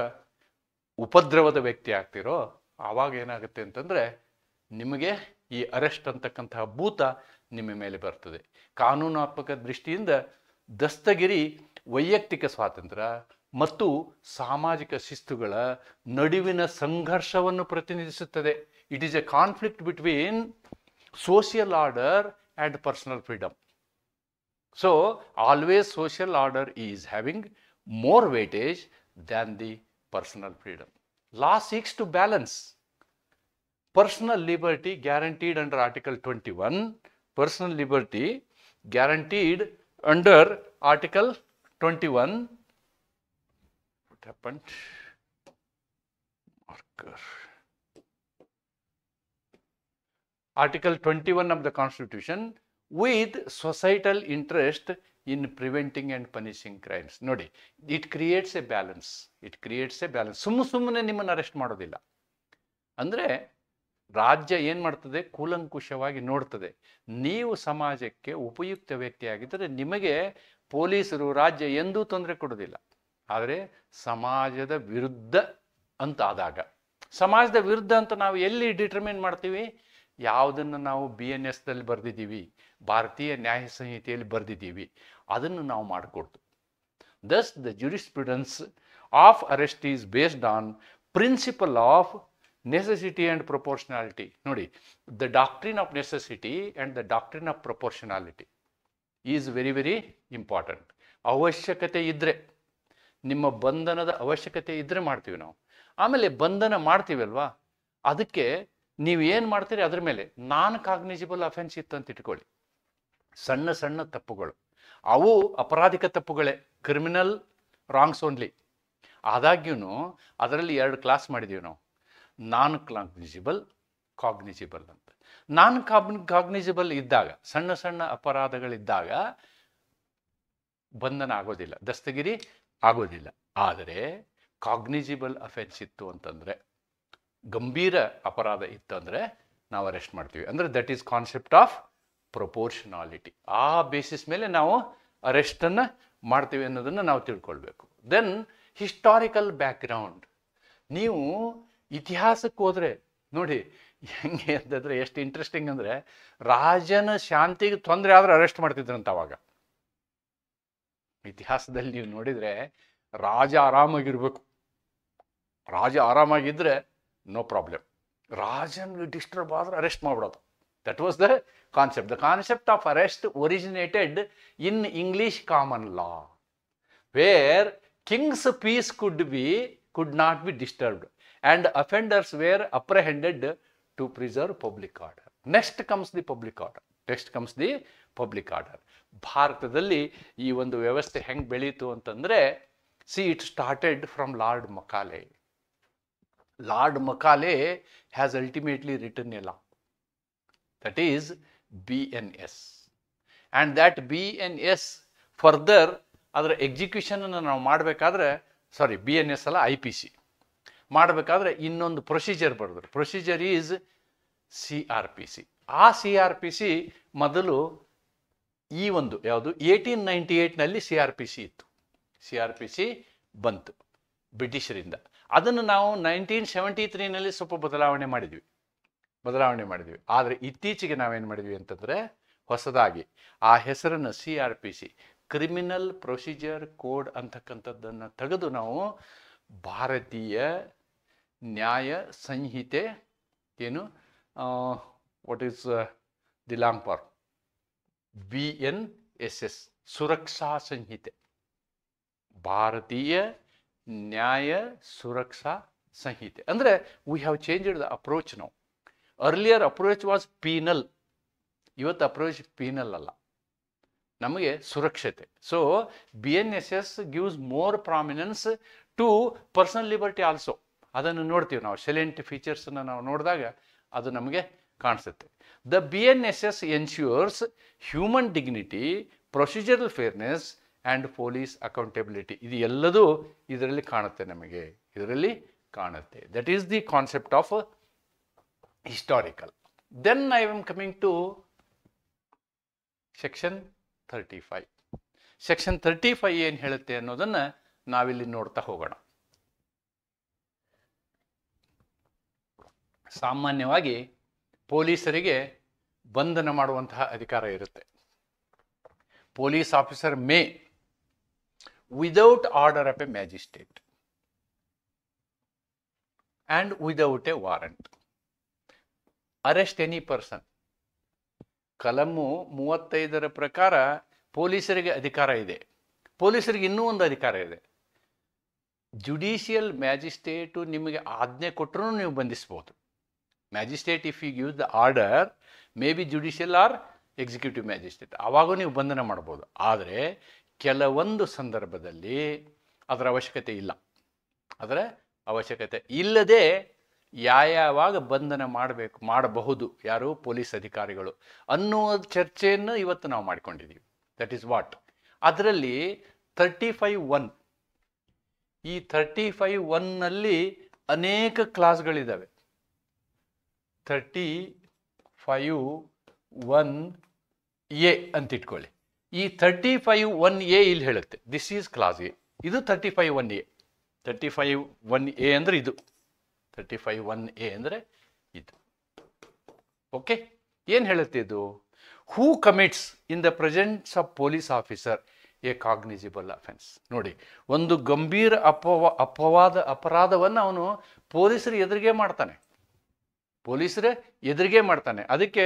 ಉಪದ್ರವದ ವ್ಯಕ್ತಿ ಆಗ್ತಿರೋ ಆವಾಗ ಏನಾಗುತ್ತೆ ಅಂತಂದರೆ ನಿಮಗೆ ಈ ಅರೆಸ್ಟ್ ಅಂತಕ್ಕಂತಹ ಭೂತ ನಿಮ್ಮ ಮೇಲೆ ಬರ್ತದೆ. ಕಾನೂನಾತ್ಮಕ ದೃಷ್ಟಿಯಿಂದ ದಸ್ತಗಿರಿ ವೈಯಕ್ತಿಕ ಸ್ವಾತಂತ್ರ್ಯ ಮತ್ತು ಸಾಮಾಜಿಕ ಶಿಸ್ತುಗಳ ನಡುವಿನ ಸಂಘರ್ಷವನ್ನು ಪ್ರತಿನಿಧಿಸುತ್ತದೆ. It is A conflict between social order and personal freedom. So always social order is having more weightage than the personal freedom. Law seeks to balance personal liberty guaranteed under Article 21, personal liberty guaranteed under Article 21. What happened? Marker. Article 21 of the Constitution with societal interest in preventing and punishing crimes. ನೋಡಿ, it creates A balance. ಸುಮ್ಮನೆ ನಿಮ್ಮನ್ನು arrest ಮಾಡೋದಿಲ್ಲ. ಅಂದರೆ ರಾಜ್ಯ ಏನು ಮಾಡ್ತದೆ, ಕೂಲಂಕುಷವಾಗಿ ನೋಡ್ತದೆ. ನೀವು ಸಮಾಜಕ್ಕೆ ಉಪಯುಕ್ತ ವ್ಯಕ್ತಿಯಾಗಿದ್ದರೆ ನಿಮಗೆ ಪೊಲೀಸರು, ರಾಜ್ಯ ಎಂದೂ ತೊಂದರೆ ಕೊಡೋದಿಲ್ಲ. ಆದರೆ ಸಮಾಜದ ವಿರುದ್ಧ ಅಂತ ಆದಾಗ, ಸಮಾಜದ ವಿರುದ್ಧ ಅಂತ ನಾವು ಎಲ್ಲಿ ಡಿಟರ್ಮಿನ್ ಮಾಡ್ತೀವಿ? ಯಾವುದನ್ನು ನಾವು BNSದಲ್ಲಿ ಬರೆದಿದ್ದೀವಿ, ಭಾರತೀಯ ನ್ಯಾಯ ಸಂಹಿತೆಯಲ್ಲಿ ಬರೆದಿದ್ದೀವಿ, ಅದನ್ನು ನಾವು ಮಾಡಿಕೊಡ್ತು. Thus, the jurisprudence of arrest is based on principle of necessity and proportionality. ನೋಡಿ, the doctrine of necessity and the doctrine of proportionality is very, very important. ಅವಶ್ಯಕತೆ ಇದ್ದರೆ, ನಿಮ್ಮ ಬಂಧನದ ಅವಶ್ಯಕತೆ ಇದ್ದರೆ ಮಾಡ್ತೀವಿ ನಾವು. ಆಮೇಲೆ ಬಂಧನ ಮಾಡ್ತೀವಲ್ವಾ, ಅದಕ್ಕೆ ನೀವು ಏನು ಮಾಡ್ತೀರಿ ಅದ್ರ ಮೇಲೆ ನಾನ್ ಕಾಗ್ನಿಜಿಬಲ್ ಅಫೆನ್ಸ್ ಇತ್ತು ಅಂತ ಇಟ್ಕೊಳ್ಳಿ. ಸಣ್ಣ ಸಣ್ಣ ತಪ್ಪುಗಳು, ಅವು ಅಪರಾಧಿಕ ತಪ್ಪುಗಳೇ, ಕ್ರಿಮಿನಲ್ ರಾಂಗ್ಸ್ ಓನ್ಲಿ. ಆದಾಗ್ಯೂ ಅದರಲ್ಲಿ 2 ಕ್ಲಾಸ್ ಮಾಡಿದ್ದೀವಿ ನಾವು, ನಾನ್ ಕಾಗ್ನಿಜಿಬಲ್ ಅಂತ. ನಾನ್ ಕಾಗ್ನಿಜಿಬಲ್ ಇದ್ದಾಗ, ಸಣ್ಣ ಸಣ್ಣ ಅಪರಾಧಗಳಿದ್ದಾಗ ಬಂಧನ ಆಗೋದಿಲ್ಲ, ದಸ್ತಗಿರಿ ಆಗೋದಿಲ್ಲ. ಆದರೆ ಕಾಗ್ನಿಜಿಬಲ್ ಅಫೆನ್ಸ್ ಇತ್ತು ಅಂತಂದರೆ, ಗಂಭೀರ ಅಪರಾಧ ಇತ್ತಂದರೆ ನಾವು ಅರೆಸ್ಟ್ ಮಾಡ್ತೀವಿ. ಅಂದರೆ that is concept of proportionality. ಆ ಬೇಸಿಸ್ ಮೇಲೆ ನಾವು ಅರೆಸ್ಟನ್ನು ಮಾಡ್ತೀವಿ ಅನ್ನೋದನ್ನು ನಾವು ತಿಳ್ಕೊಳ್ಬೇಕು. Then historical background. ನೀವು ಇತಿಹಾಸಕ್ಕೆ ಹೋದರೆ ನೋಡಿ ಹೆಂಗೆ ಅಂತಂದರೆ ಎಷ್ಟು ಇಂಟ್ರೆಸ್ಟಿಂಗ್ ಅಂದರೆ, ರಾಜನ ಶಾಂತಿಗೆ ತೊಂದರೆ ಆದರೆ ಅರೆಸ್ಟ್ ಮಾಡ್ತಿದ್ರಂತ ಅವಾಗ. ಇತಿಹಾಸದಲ್ಲಿ ನೀವು ನೋಡಿದರೆ ರಾಜ ಆರಾಮಾಗಿರ್ಬೇಕು, ರಾಜ ಆರಾಮಾಗಿದ್ದರೆ ನೋ ಪ್ರಾಬ್ಲಮ್. ರಾಜನಿಗೆ ಡಿಸ್ಟರ್ಬ್ ಆದರೆ ಅರೆಸ್ಟ್ ಮಾಡಿಬಿಡೋದು. That was the concept. The concept of arrest originated in English common law, where king's peace could not be disturbed and offenders were apprehended to preserve public order. Next comes the public order. ಭಾರತದಲ್ಲಿ ಈ ಒಂದು ವ್ಯವಸ್ಥೆ ಹೆಂಗೆ ಬೆಳೀತು ಅಂತಂದರೆ, C it started from lord Macaulay. Lord Macaulay has ultimately written a law, that is BNS. And that BNS further ಅದರ ಎಕ್ಸಿಕ್ಯೂಷನನ್ನು ನಾವು ಮಾಡಬೇಕಾದ್ರೆ, ಸಾರಿ BNS ಅಲ್ಲ, IPC ಮಾಡಬೇಕಾದ್ರೆ ಇನ್ನೊಂದು ಪ್ರೊಸೀಜರ್ ಬರೆದ್ರು. Procedure is CRPC. ಆ CRPC ಮೊದಲು ಈ ಒಂದು ಯಾವುದು 1898ನಲ್ಲಿ CRPC ಇತ್ತು. CRPC ಬಂತು ಬ್ರಿಟಿಷರಿಂದ. ಅದನ್ನು ನಾವು 1973ನಲ್ಲಿ ಸ್ವಲ್ಪ ಬದಲಾವಣೆ ಮಾಡಿದ್ವಿ. ಆದರೆ ಇತ್ತೀಚೆಗೆ ನಾವೇನು ಮಾಡಿದ್ವಿ ಅಂತಂದರೆ, ಹೊಸದಾಗಿ ಆ ಹೆಸರನ್ನು CRPC, ಕ್ರಿಮಿನಲ್ ಪ್ರೊಸೀಜರ್ ಕೋಡ್ ಅಂತಕ್ಕಂಥದ್ದನ್ನು ತೆಗೆದು ನಾವು ಭಾರತೀಯ ನ್ಯಾಯ ಸಂಹಿತೆ, ಏನು what is the long form, BNSS, Suraksha Sanhita, Bharatiya Nyaya Suraksha Sanhita. ಅಂದರೆ we have changed the approach ನಾವು. ಅರ್ಲಿಯರ್ ಅಪ್ರೋಚ್ ವಾಸ್ ಪೀನಲ್, ಇವತ್ತು ಅಪ್ರೋಚ್ ಪೀನಲ್ ಅಲ್ಲ, ನಮಗೆ ಸುರಕ್ಷತೆ. So BNSS gives more prominence to personal liberty also. ಅದನ್ನು ನೋಡ್ತೀವಿ ನಾವು, ಸೈಲೆಂಟ್ ಫೀಚರ್ಸನ್ನು ನಾವು ನೋಡಿದಾಗ ಅದು ನಮಗೆ ಕಾಣಿಸುತ್ತೆ. The BNSS ensures human dignity, procedural fairness and police accountability. ಇದು ಎಲ್ಲದೂ ಇದರಲ್ಲಿ ಕಾಣುತ್ತೆ, ನಮಗೆ ಇದರಲ್ಲಿ ಕಾಣುತ್ತೆ. That is the concept of historical. Then I am coming to section 35. Section 35 ಏನು ಹೇಳುತ್ತೆ ಅನ್ನೋದನ್ನು ನಾವಿಲ್ಲಿ ನೋಡ್ತಾ ಹೋಗೋಣ. ಸಾಮಾನ್ಯವಾಗಿ ಪೊಲೀಸರಿಗೆ ಬಂಧನ ಮಾಡುವಂತಹ ಅಧಿಕಾರ ಇರುತ್ತೆ. Police officer may, without order of a magistrate and without a warrant, arrest any person. ಕಲಮು 35ರ ಪ್ರಕಾರ ಪೊಲೀಸರಿಗೆ ಅಧಿಕಾರ ಇದೆ. ಪೊಲೀಸರಿಗೆ ಇನ್ನೂ ಒಂದು ಅಧಿಕಾರ ಇದೆ. ಜುಡಿಷಿಯಲ್ ಮ್ಯಾಜಿಸ್ಟ್ರೇಟು ನಿಮಗೆ ಆಜ್ಞೆ ಕೊಟ್ಟರೂ ನೀವು ಬಂಧಿಸ್ಬೋದು. Magistrate if you give the order, may be judicial or executive magistrate, ಆವಾಗೂ ನೀವು ಬಂಧನ ಮಾಡ್ಬೋದು. ಆದರೆ ಕೆಲವೊಂದು ಸಂದರ್ಭದಲ್ಲಿ ಅದರ ಅವಶ್ಯಕತೆ ಇಲ್ಲ. ಅದರ ಅವಶ್ಯಕತೆ ಇಲ್ಲದೆ ಯಾವಾಗ ಬಂಧನ ಮಾಡಬಹುದು ಯಾರು, ಪೊಲೀಸ್ ಅಧಿಕಾರಿಗಳು ಅನ್ನುವ ಚರ್ಚೆಯನ್ನು ಇವತ್ತು ನಾವು ಮಾಡಿಕೊಂಡಿದ್ದೀವಿ. That is what. ಅದರಲ್ಲಿ 35(1), ಈ 35(1) ಅನೇಕ ಕ್ಲಾಸ್ಗಳಿದ್ದಾವೆ. 35(1)A ಅಂತ ಇಟ್ಕೊಳ್ಳಿ. ಈ 35(1)A ಇಲ್ಲಿ ಹೇಳುತ್ತೆ, ದಿಸ್ ಈಸ್ ಕ್ಲಾಸ್ ಎ. ಇದು 35(1)A. 35(1)A ಅಂದರೆ ಇದು, 35(1)A ಅಂದರೆ ಇದು. ಓಕೆ, ಏನು ಹೇಳುತ್ತೆ ಇದು? Who commits in the presence of police officer a cognizable offence. ನೋಡಿ, ಒಂದು ಗಂಭೀರ ಅಪರಾಧವನ್ನು ಅವನು ಪೊಲೀಸರ ಎದುರಿಗೆ ಮಾಡ್ತಾನೆ. ಅದಕ್ಕೆ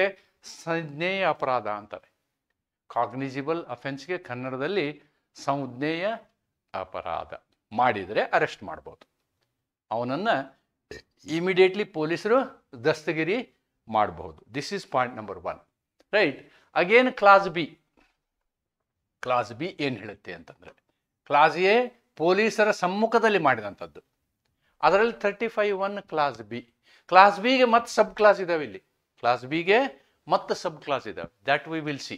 ಸಂಜ್ಞೇಯ ಅಪರಾಧ ಅಂತಾರೆ. ಕಾಗ್ನಿಸಿಬಲ್ ಅಫೆನ್ಸ್ಗೆ ಕನ್ನಡದಲ್ಲಿ ಸಂಜ್ಞೇಯ ಅಪರಾಧ. ಮಾಡಿದರೆ ಅರೆಸ್ಟ್ ಮಾಡ್ಬೋದು ಅವನನ್ನು, ಇಮಿಡಿಯೇಟ್ಲಿ ಪೊಲೀಸರು ದಸ್ತಗಿರಿ ಮಾಡಬಹುದು. This is point number 1, right. Again class B ಏನು ಹೇಳುತ್ತೆ ಅಂತಂದರೆ, ಕ್ಲಾಸ್ ಎ ಪೊಲೀಸರ ಸಮ್ಮುಖದಲ್ಲಿ ಮಾಡಿದಂಥದ್ದು. ಅದರಲ್ಲಿ 35(1) ಕ್ಲಾಸ್ ಬಿಗೆ ಮತ್ತೆ ಸಬ್ ಕ್ಲಾಸ್ ಇದಾವೆ. ಇಲ್ಲಿ ಕ್ಲಾಸ್ ಬಿಗೆ ಮತ್ತೆ ಸಬ್ ಕ್ಲಾಸ್ ಇದಾವೆ. That we will see.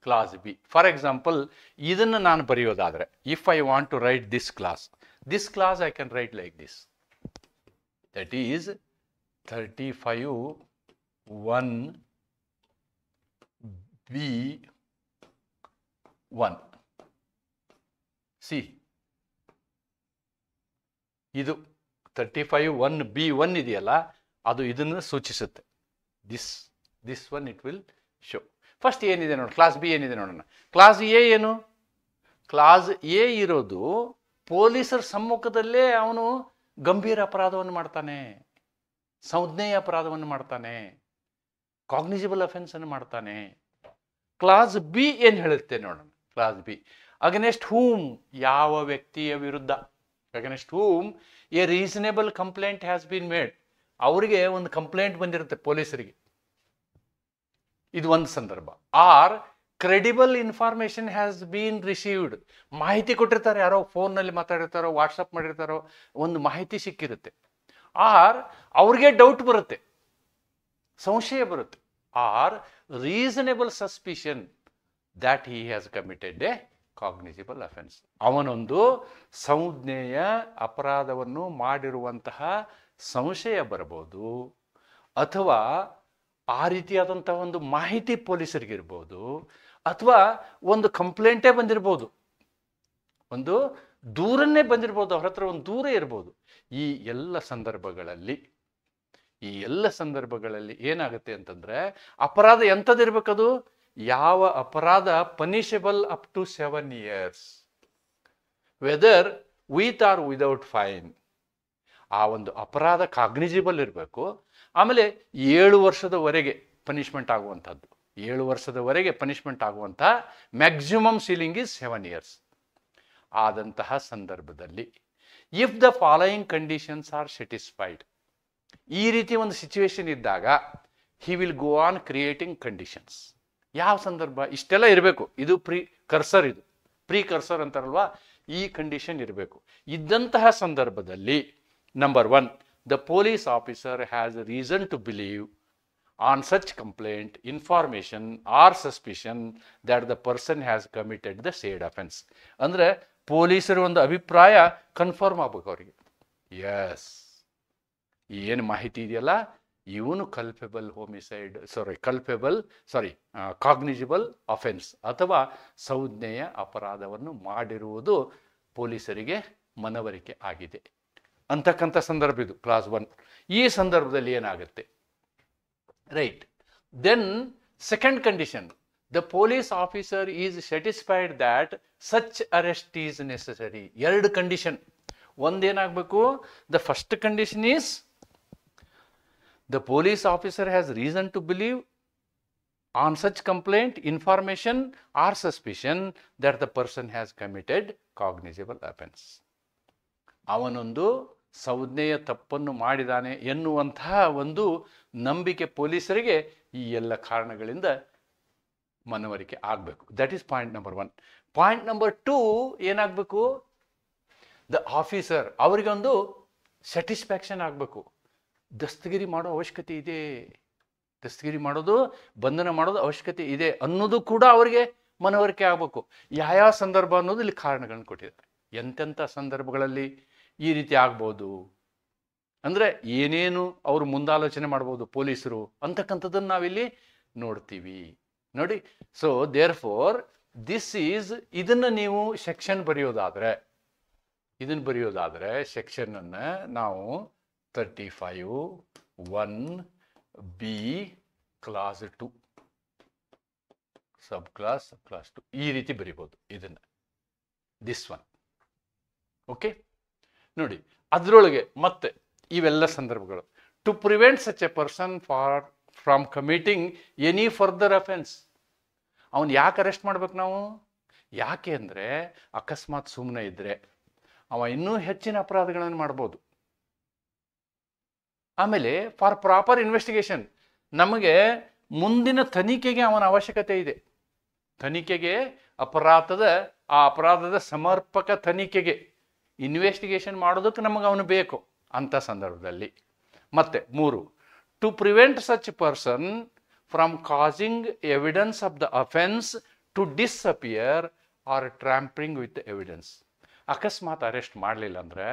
Clause B, for example, ಇದನ್ನು ನಾನು ಬರೆಯೋದಾದರೆ, if I want to write this clause I can write like this. That is 35(1)B1. See, ಇದು 35(1)B1 ಇದೆಯಲ್ಲ, ಅದು ಇದನ್ನು ಸೂಚಿಸುತ್ತೆ. This one it will show. First ಏನಿದೆ ನೋಡಿ, ಕ್ಲಾಸ್ ಬಿ ಏನಿದೆ ನೋಡೋಣ. ಕ್ಲಾಸ್ ಎ ಏನು? ಕ್ಲಾಸ್ ಎ ಇರೋದು ಪೊಲೀಸರ ಸಮ್ಮುಖದಲ್ಲೇ ಅವನು ಗಂಭೀರ ಅಪರಾಧವನ್ನು ಮಾಡ್ತಾನೆ, ಸಂಜ್ಞೇಯ ಅಪರಾಧವನ್ನು ಮಾಡ್ತಾನೆ, ಕಾಗ್ನಿಸಿಬಲ್ ಅಫೆನ್ಸ್ ಅನ್ನು ಮಾಡ್ತಾನೆ. ಕ್ಲಾಸ್ ಬಿ ಏನು ಹೇಳುತ್ತೆ ನೋಡೋಣ. ಕ್ಲಾಸ್ ಬಿ, ಅಗೇನೆಸ್ಟ್ ಹೂಮ್, ಯಾವ ವ್ಯಕ್ತಿಯ ವಿರುದ್ಧ, against whom a reasonable complaint has been made. ಅವರಿಗೆ ಒಂದು ಕಂಪ್ಲೇಂಟ್ ಬಂದಿರುತ್ತೆ ಪೊಲೀಸರಿಗೆ, ಇದು ಒಂದು ಸಂದರ್ಭ. Or credible information has been received, ಮಾಹಿತಿ ಕೊಟ್ಟಿರ್ತಾರೆ, ಯಾರೋ ಫೋನ್ನಲ್ಲಿ ಮಾತಾಡಿರ್ತಾರೋ, ವಾಟ್ಸಪ್ ಮಾಡಿರ್ತಾರೋ, ಒಂದು ಮಾಹಿತಿ ಸಿಕ್ಕಿರುತ್ತೆ. ಆರ್ ಅವ್ರಿಗೆ ಡೌಟ್ ಬರುತ್ತೆ, ಸಂಶಯ ಬರುತ್ತೆ, or reasonable suspicion that he has committed a cognizable offence. ಅವನೊಂದು ಸಂಜ್ಞೇಯ ಅಪರಾಧವನ್ನು ಮಾಡಿರುವಂತಹ ಸಂಶಯ ಬರಬಹುದು, ಅಥವಾ ಆ ರೀತಿಯಾದಂತಹ ಒಂದು ಮಾಹಿತಿ ಪೊಲೀಸರಿಗಿರ್ಬೋದು, ಅಥವಾ ಒಂದು ಕಂಪ್ಲೇಂಟೇ ಬಂದಿರ್ಬೋದು, ಒಂದು ದೂರನ್ನೇ ಬಂದಿರ್ಬೋದು, ಅವ್ರ ಹತ್ರ ಒಂದು ದೂರ ಇರ್ಬೋದು. ಈ ಎಲ್ಲ ಸಂದರ್ಭಗಳಲ್ಲಿ ಏನಾಗುತ್ತೆ ಅಂತಂದ್ರೆ ಅಪರಾಧ ಎಂಥದಿರ್ಬೇಕದು, ಯಾವ ಅಪರಾಧ punishable up to 7 years, whether with or without fine. ಆ ಒಂದು ಅಪರಾಧ ಕಾಗ್ನಿಜಿಬಲ್ ಇರಬೇಕು. ಆಮೇಲೆ 7 ವರ್ಷದವರೆಗೆ ಪನಿಷ್ಮೆಂಟ್ ಆಗುವಂಥದ್ದು, 7 ವರ್ಷದವರೆಗೆ ಪನಿಷ್ಮೆಂಟ್ ಆಗುವಂಥ ಮ್ಯಾಕ್ಸಿಮಮ್ ಸೀಲಿಂಗ್ ಇಸ್ 7 years. ಆದಂತಹ ಸಂದರ್ಭದಲ್ಲಿ if the following conditions are satisfied, ಈ ರೀತಿ ಒಂದು ಸಿಚುವೇಶನ್ ಇದ್ದಾಗ he will go on creating conditions. ಯಾವ ಸಂದರ್ಭ ಇಷ್ಟೆಲ್ಲ ಇರಬೇಕು, ಇದು ಪ್ರೀ ಕರ್ಸರ್ ಅಂತಾರಲ್ವಾ, ಈ ಕಂಡೀಷನ್ ಇರಬೇಕು. ಇದ್ದಂತಹ ಸಂದರ್ಭದಲ್ಲಿ number 1, the police officer has reason to believe on such complaint, information or suspicion that the person has committed the said offence. ಅಂದ್ರೆ ಪೊಲೀಸರ ಒಂದು ಅಭಿಪ್ರಾಯ ಕನ್ಫರ್ಮ್ ಆಗ್ಬೇಕು ಅವರಿಗೆ, ಎಸ್ ಏನು ಮಾಹಿತಿ ಇದೆಯಲ್ಲ ಇವನು ಕಾಗ್ನಿಜಿಬಲ್ ಅಫೆನ್ಸ್ ಅಥವಾ ಸಂಜ್ಞೇಯ ಅಪರಾಧವನ್ನು ಮಾಡಿರುವುದು ಪೊಲೀಸರಿಗೆ ಮನವರಿಕೆ ಆಗಿದೆ ಅಂತಕ್ಕಂಥ ಸಂದರ್ಭ ಇದು ಕ್ಲಾಸ್ 1. ಈ ಸಂದರ್ಭದಲ್ಲಿ ಏನಾಗುತ್ತೆ, right, then second condition, the police officer is satisfied that such arrest is necessary. 2 condition. ಒಂದೇನಾಗಬೇಕು, the first condition is the police officer has reason to believe on such complaint, information or suspicion that the person has committed cognizable offense. ಅವನೊಂದು ಸಂಜ್ಞೇಯ ತಪ್ಪನ್ನು ಮಾಡಿದಾನೆ ಎನ್ನುವಂತಹ ಒಂದು ನಂಬಿಕೆ ಪೊಲೀಸರಿಗೆ ಈ ಎಲ್ಲ ಕಾರಣಗಳಿಂದ ಮನವರಿಕೆ ಆಗಬೇಕು. That is point number 1. Point number 2 ಏನಾಗಬೇಕು, ದ ಆಫೀಸರ್ ಅವರಿಗೊಂದು ಸ್ಯಾಟಿಸ್ಫ್ಯಾಕ್ಷನ್ ಆಗಬೇಕು. ದಸ್ತಗಿರಿ ಮಾಡೋ ಅವಶ್ಯಕತೆ ಇದೆ, ದಸ್ತಗಿರಿ ಮಾಡೋದು, ಬಂಧನ ಮಾಡೋದು ಅವಶ್ಯಕತೆ ಇದೆ ಅನ್ನೋದು ಕೂಡ ಅವರಿಗೆ ಮನವರಿಕೆ ಆಗಬೇಕು. ಯಾವ ಸಂದರ್ಭ ಅನ್ನೋದು ಇಲ್ಲಿ ಕಾರಣಗಳನ್ನು ಕೊಟ್ಟಿದ್ದಾರೆ. ಎಂತೆಂಥ ಸಂದರ್ಭಗಳಲ್ಲಿ ಈ ರೀತಿ ಆಗ್ಬೋದು ಅಂದರೆ ಏನೇನು ಅವರು ಮುಂದಾಲೋಚನೆ ಮಾಡ್ಬೋದು ಪೊಲೀಸರು ಅಂತಕ್ಕಂಥದ್ದನ್ನು ನಾವಿಲ್ಲಿ ನೋಡ್ತೀವಿ ನೋಡಿ. ಸೊ ದೇರ್ ಫೋರ್ ಇದನ್ನು ನೀವು ಸೆಕ್ಷನ್ ಬರೆಯೋದಾದರೆ ಸೆಕ್ಷನನ್ನು ನಾವು 35(1)(b) ಕ್ಲಾಸ್ 2 ಸಬ್ ಕ್ಲಾಸ್ 2 ಈ ರೀತಿ ಬರಿಬೋದು ಇದನ್ನು, ದಿಸ್ ಒನ್. ಓಕೆ ನೋಡಿ, ಅದರೊಳಗೆ ಮತ್ತೆ ಇವೆಲ್ಲ ಸಂದರ್ಭಗಳು to prevent such a person from committing any further offence. ಅವನು ಯಾಕೆ ಅರೆಸ್ಟ್ ಮಾಡ್ಬೇಕು ನಾವು? ಯಾಕೆ ಅಂದರೆ ಅಕಸ್ಮಾತ್ ಸುಮ್ಮನೆ ಇದ್ದರೆ ಅವ ಇನ್ನೂ ಹೆಚ್ಚಿನ ಅಪರಾಧಗಳನ್ನು ಮಾಡ್ಬೋದು. ಆಮೇಲೆ ಫಾರ್ ಪ್ರಾಪರ್ ಇನ್ವೆಸ್ಟಿಗೇಷನ್, ನಮಗೆ ಮುಂದಿನ ತನಿಖೆಗೆ ಅವನ ಅವಶ್ಯಕತೆ ಇದೆ. ತನಿಖೆಗೆ ಅಪರಾಧದ ಸಮರ್ಪಕ ತನಿಖೆಗೆ ಇನ್ವೆಸ್ಟಿಗೇಷನ್ ಮಾಡೋದಕ್ಕೆ ನಮಗೆ ಅವನು ಬೇಕು ಅಂಥ ಸಂದರ್ಭದಲ್ಲಿ. ಮತ್ತೆ 3, to prevent such person from causing evidence of the offence to disappear or tampering with evidence. ಅಕಸ್ಮಾತ್ ಅರೆಸ್ಟ್ ಮಾಡಲಿಲ್ಲ ಅಂದರೆ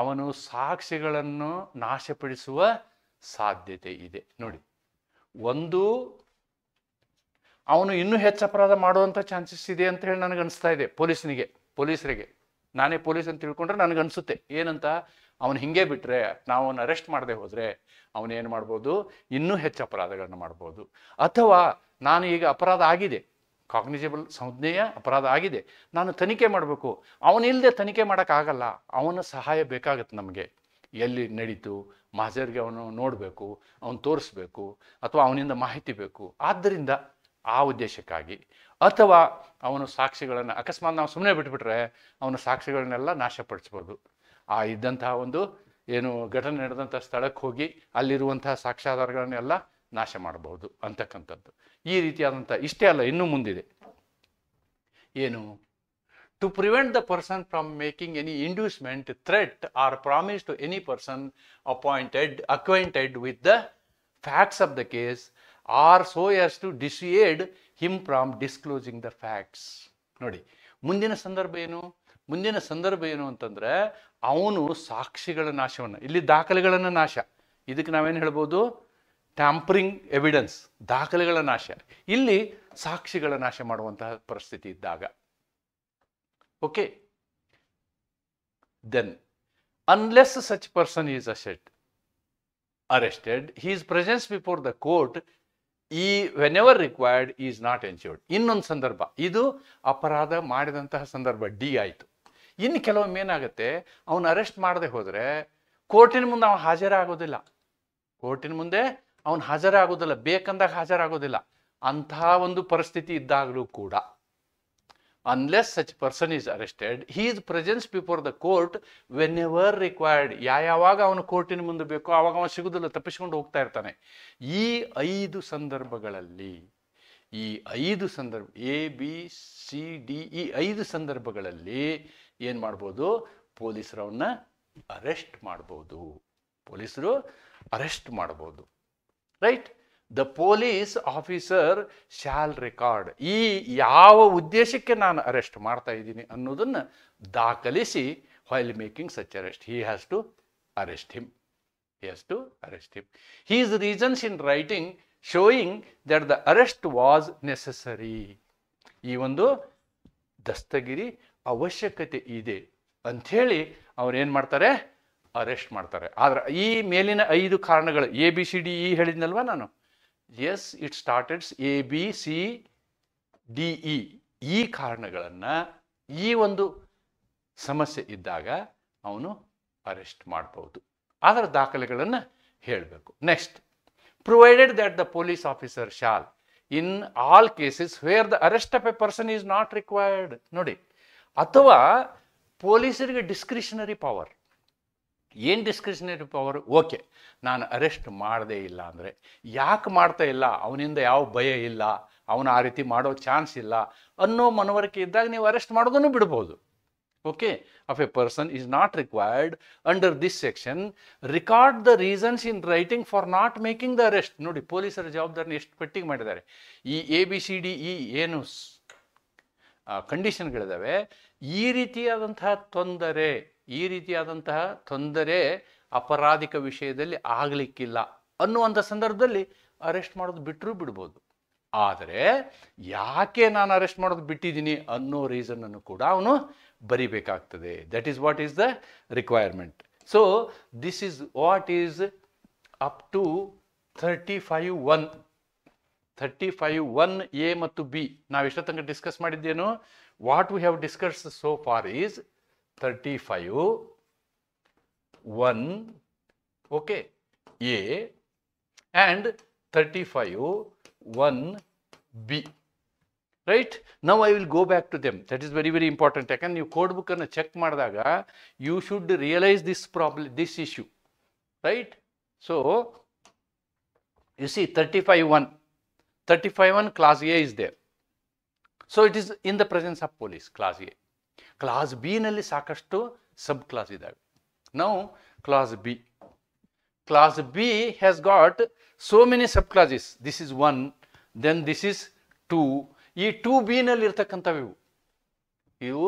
ಅವನು ಸಾಕ್ಷಿಗಳನ್ನು ನಾಶಪಡಿಸುವ ಸಾಧ್ಯತೆ ಇದೆ. ನೋಡಿ, ಒಂದು ಅವನು ಇನ್ನೂ ಹೆಚ್ಚು ಅಪರಾಧ ಮಾಡುವಂಥ ಚಾನ್ಸಸ್ ಇದೆ ಅಂತ ಹೇಳಿ ನನಗೆ ಅನಿಸ್ತಾ ಇದೆ. ಪೊಲೀಸರಿಗೆ ನಾನೇ ಪೊಲೀಸ್ ಅಂತ ತಿಳ್ಕೊಂಡ್ರೆ ನನಗನ್ಸುತ್ತೆ ಏನಂತ, ಅವನು ಹಿಂಗೆ ಬಿಟ್ಟರೆ, ನಾವು ಅವನು ಅರೆಸ್ಟ್ ಮಾಡದೆ ಹೋದರೆ ಅವನೇನು ಮಾಡ್ಬೋದು, ಇನ್ನೂ ಹೆಚ್ಚು ಅಪರಾಧಗಳನ್ನು ಮಾಡ್ಬೋದು. ಅಥವಾ ನಾನು ಈಗ ಅಪರಾಧ ಆಗಿದೆ, ಕಾಗ್ನಿಜಿಬಲ್ ಸಂಜ್ಞೇಯ ಅಪರಾಧ ಆಗಿದೆ, ನಾನು ತನಿಖೆ ಮಾಡಬೇಕು, ಅವನಿಲ್ಲದೆ ತನಿಖೆ ಮಾಡೋಕ್ಕಾಗಲ್ಲ, ಅವನ ಸಹಾಯ ಬೇಕಾಗತ್ತೆ ನಮಗೆ. ಎಲ್ಲಿ ನಡೀತು ಮಾಜರ್ಗೆ ಅವನು ನೋಡಬೇಕು, ಅವನು ತೋರಿಸ್ಬೇಕು, ಅಥವಾ ಅವನಿಂದ ಮಾಹಿತಿ ಬೇಕು. ಆದ್ದರಿಂದ ಆ ಉದ್ದೇಶಕ್ಕಾಗಿ, ಅಥವಾ ಅವನು ಸಾಕ್ಷಿಗಳನ್ನು ಅಕಸ್ಮಾತ್ ನಾವು ಸುಮ್ಮನೆ ಬಿಟ್ಬಿಟ್ರೆ ಅವನ ಸಾಕ್ಷಿಗಳನ್ನೆಲ್ಲ ನಾಶಪಡಿಸ್ಬೋದು. ಆ ಇದ್ದಂತಹ ಒಂದು ಏನು ಘಟನೆ ನಡೆದಂಥ ಸ್ಥಳಕ್ಕೆ ಹೋಗಿ ಅಲ್ಲಿರುವಂತಹ ಸಾಕ್ಷ್ಯಾಧಾರಗಳನ್ನೆಲ್ಲ ನಾಶ ಮಾಡಬಹುದು ಅಂತಕ್ಕಂಥದ್ದು. ಈ ರೀತಿಯಾದಂಥ ಇಷ್ಟೇ ಅಲ್ಲ, ಇನ್ನೂ ಮುಂದಿದೆ ಏನು, to prevent the person from making any inducement, threat, or promise to any person acquainted with the facts of the case, or so as to dissuade him from disclosing the facts. ನೋಡಿ, ಮುಂದಿನ ಸಂದರ್ಭ ಏನು ಅಂತಂದ್ರೆ, ಅವನು ಸಾಕ್ಷಿಗಳ ನಾಶವನ್ನು, ಇಲ್ಲಿ ದಾಖಲೆಗಳನ್ನು ನಾಶ, ಇದಕ್ಕೆ ನಾವೇನು ಹೇಳ್ಬೋದು, ಟ್ಯಾಂಪರಿಂಗ್ ಎವಿಡೆನ್ಸ್, ದಾಖಲೆಗಳ ನಾಶ, ಇಲ್ಲಿ ಸಾಕ್ಷಿಗಳ ನಾಶ ಮಾಡುವಂತಹ ಪರಿಸ್ಥಿತಿ ಇದ್ದಾಗ. Okay, then unless such person is arrested, his presence before the court whenever required is not ensured. ಇನ್ನೊಂದು ಸಂದರ್ಭ, ಇದು ಅಪರಾಧ ಮಾಡಿದಂತಹ ಸಂದರ್ಭ ಡಿ ಆಯಿತು. ಇನ್ನು ಕೆಲವೊಮ್ಮೆ ಏನಾಗುತ್ತೆ, ಅವನು ಅರೆಸ್ಟ್ ಮಾಡದೆ ಹೋದರೆ ಕೋರ್ಟಿನ ಮುಂದೆ ಅವನು ಹಾಜರಾಗೋದಿಲ್ಲ, ಬೇಕಂದಾಗ ಹಾಜರಾಗೋದಿಲ್ಲ. ಅಂತಹ ಒಂದು ಪರಿಸ್ಥಿತಿ ಇದ್ದಾಗಲೂ ಕೂಡ, unless such person is arrested, his presence before the court whenever required, ಯಾವಾಗ ಅವನು ಕೋರ್ಟಿನ ಮುಂದೆ ಬೇಕೋ ಆವಾಗ ಅವನು ಸಿಗುದಿಲ್ಲ, ತಪ್ಪಿಸ್ಕೊಂಡು ಹೋಗ್ತಾ ಇರ್ತಾನೆ. ಈ 5 ಸಂದರ್ಭಗಳಲ್ಲಿ, ಎ ಬಿ ಸಿ ಡಿ, ಈ 5 ಸಂದರ್ಭಗಳಲ್ಲಿ ಏನು ಮಾಡ್ಬೋದು, ಪೊಲೀಸರು ಅವನ್ನ ಅರೆಸ್ಟ್ ಮಾಡ್ಬೋದು. Right? The police officer shall record, ಈ ಯಾವ ಉದ್ದೇಶಕ್ಕೆ ನಾನು ಅರೆಸ್ಟ್ ಮಾಡ್ತಾ ಇದ್ದೀನಿ ಅನ್ನೋದನ್ನು ದಾಖಲಿಸಿ, while making such arrest he has to arrest him. His reasons in writing showing that the arrest was necessary. ಈ ಒಂದು ದಸ್ತಗಿರಿ ಅವಶ್ಯಕತೆ ಇದೆ ಅಂಥೇಳಿ ಅವ್ರೇನು ಮಾಡ್ತಾರೆ, ಅರೆಸ್ಟ್ ಮಾಡ್ತಾರೆ. ಆದ್ರೆ ಈ ಮೇಲಿನ 5 ಕಾರಣಗಳು, A B C D E ಹೇಳಿದ್ನಲ್ವಾ ನಾನು, as it started A B C D E, ಈ ಕಾರಣಗಳನ್ನು, ಈ ಒಂದು ಸಮಸ್ಯೆ ಇದ್ದಾಗ ಅವನು ಅರೆಸ್ಟ್ ಮಾಡಬಹುದು. ಅದರ ದಾಖಲೆಗಳನ್ನು ಹೇಳಬೇಕು. Next, provided that the police officer shall in all cases where the arrest of a person is not required. ನೋಡಿ, ಅಥವಾ ಪೊಲೀಸರಿಗೆ ಡಿಸ್ಕ್ರಿಷನರಿ ಪವರ್. ಏನು ಡಿಸ್ಕ್ರಿಷನರಿ ಪವರ್? ಓಕೆ, ನಾನು ಅರೆಸ್ಟ್ ಮಾಡದೇ ಇಲ್ಲ ಅಂದರೆ, ಯಾಕೆ ಮಾಡ್ತಾ ಇಲ್ಲ, ಅವನಿಂದ ಯಾವ ಭಯ ಇಲ್ಲ, ಅವನು ಆ ರೀತಿ ಮಾಡೋ ಚಾನ್ಸ್ ಇಲ್ಲ ಅನ್ನೋ ಮನವರಿಕೆ ಇದ್ದಾಗ ನೀವು ಅರೆಸ್ಟ್ ಮಾಡೋದನ್ನು ಬಿಡ್ಬೋದು. Okay, of a person is not required under this section, record the reasons in writing for not making the arrest. ನೋಡಿ, ಪೊಲೀಸರ ಜವಾಬ್ದಾರಿನ ಎಷ್ಟು ಪಟ್ಟಿಗೆ ಮಾಡಿದ್ದಾರೆ. ಈ A B C D E ಏನು ಕಂಡೀಷನ್ಗಳಿದ್ದಾವೆ, ಈ ರೀತಿಯಾದಂತಹ ತೊಂದರೆ ಅಪರಾಧಿಕ ವಿಷಯದಲ್ಲಿ ಆಗಲಿಕ್ಕಿಲ್ಲ ಅನ್ನುವಂಥ ಸಂದರ್ಭದಲ್ಲಿ ಅರೆಸ್ಟ್ ಮಾಡೋದು ಬಿಡ್ಬೋದು. ಆದರೆ ಯಾಕೆ ನಾನು ಅರೆಸ್ಟ್ ಮಾಡೋದು ಬಿಟ್ಟಿದ್ದೀನಿ ಅನ್ನೋ ರೀಸನನ್ನು ಕೂಡ ಅವನು ಬರಿಬೇಕಾಗ್ತದೆ. That is what is the requirement. So this is what is up to 35(1) A ಮತ್ತು ಬಿ. ನಾವು ಎಷ್ಟೋ ತನಕ ಡಿಸ್ಕಸ್ ಮಾಡಿದ್ದೇನು, what we have discuss so far is 35(1) okay, A and 35(1)B. Right? Now I will go back to them. That is very, very important. ಯಾಕಂದ್ರೆ ನೀವು code book ಅನ್ನು check ಮಾಡಿದಾಗ you should realize this issue. Right? So you see 35(1) class A is there. So it is in the presence of police, class A. Class B ನಲ್ಲಿ ಸಾಕಷ್ಟು sub class ಇದ್ದಾವೆ. Now class B has got so many sub classes. This is 1, then this is 2. ಈ 2B ನಲ್ಲಿ ಇರ್ತಕ್ಕಂಥವು ಇವು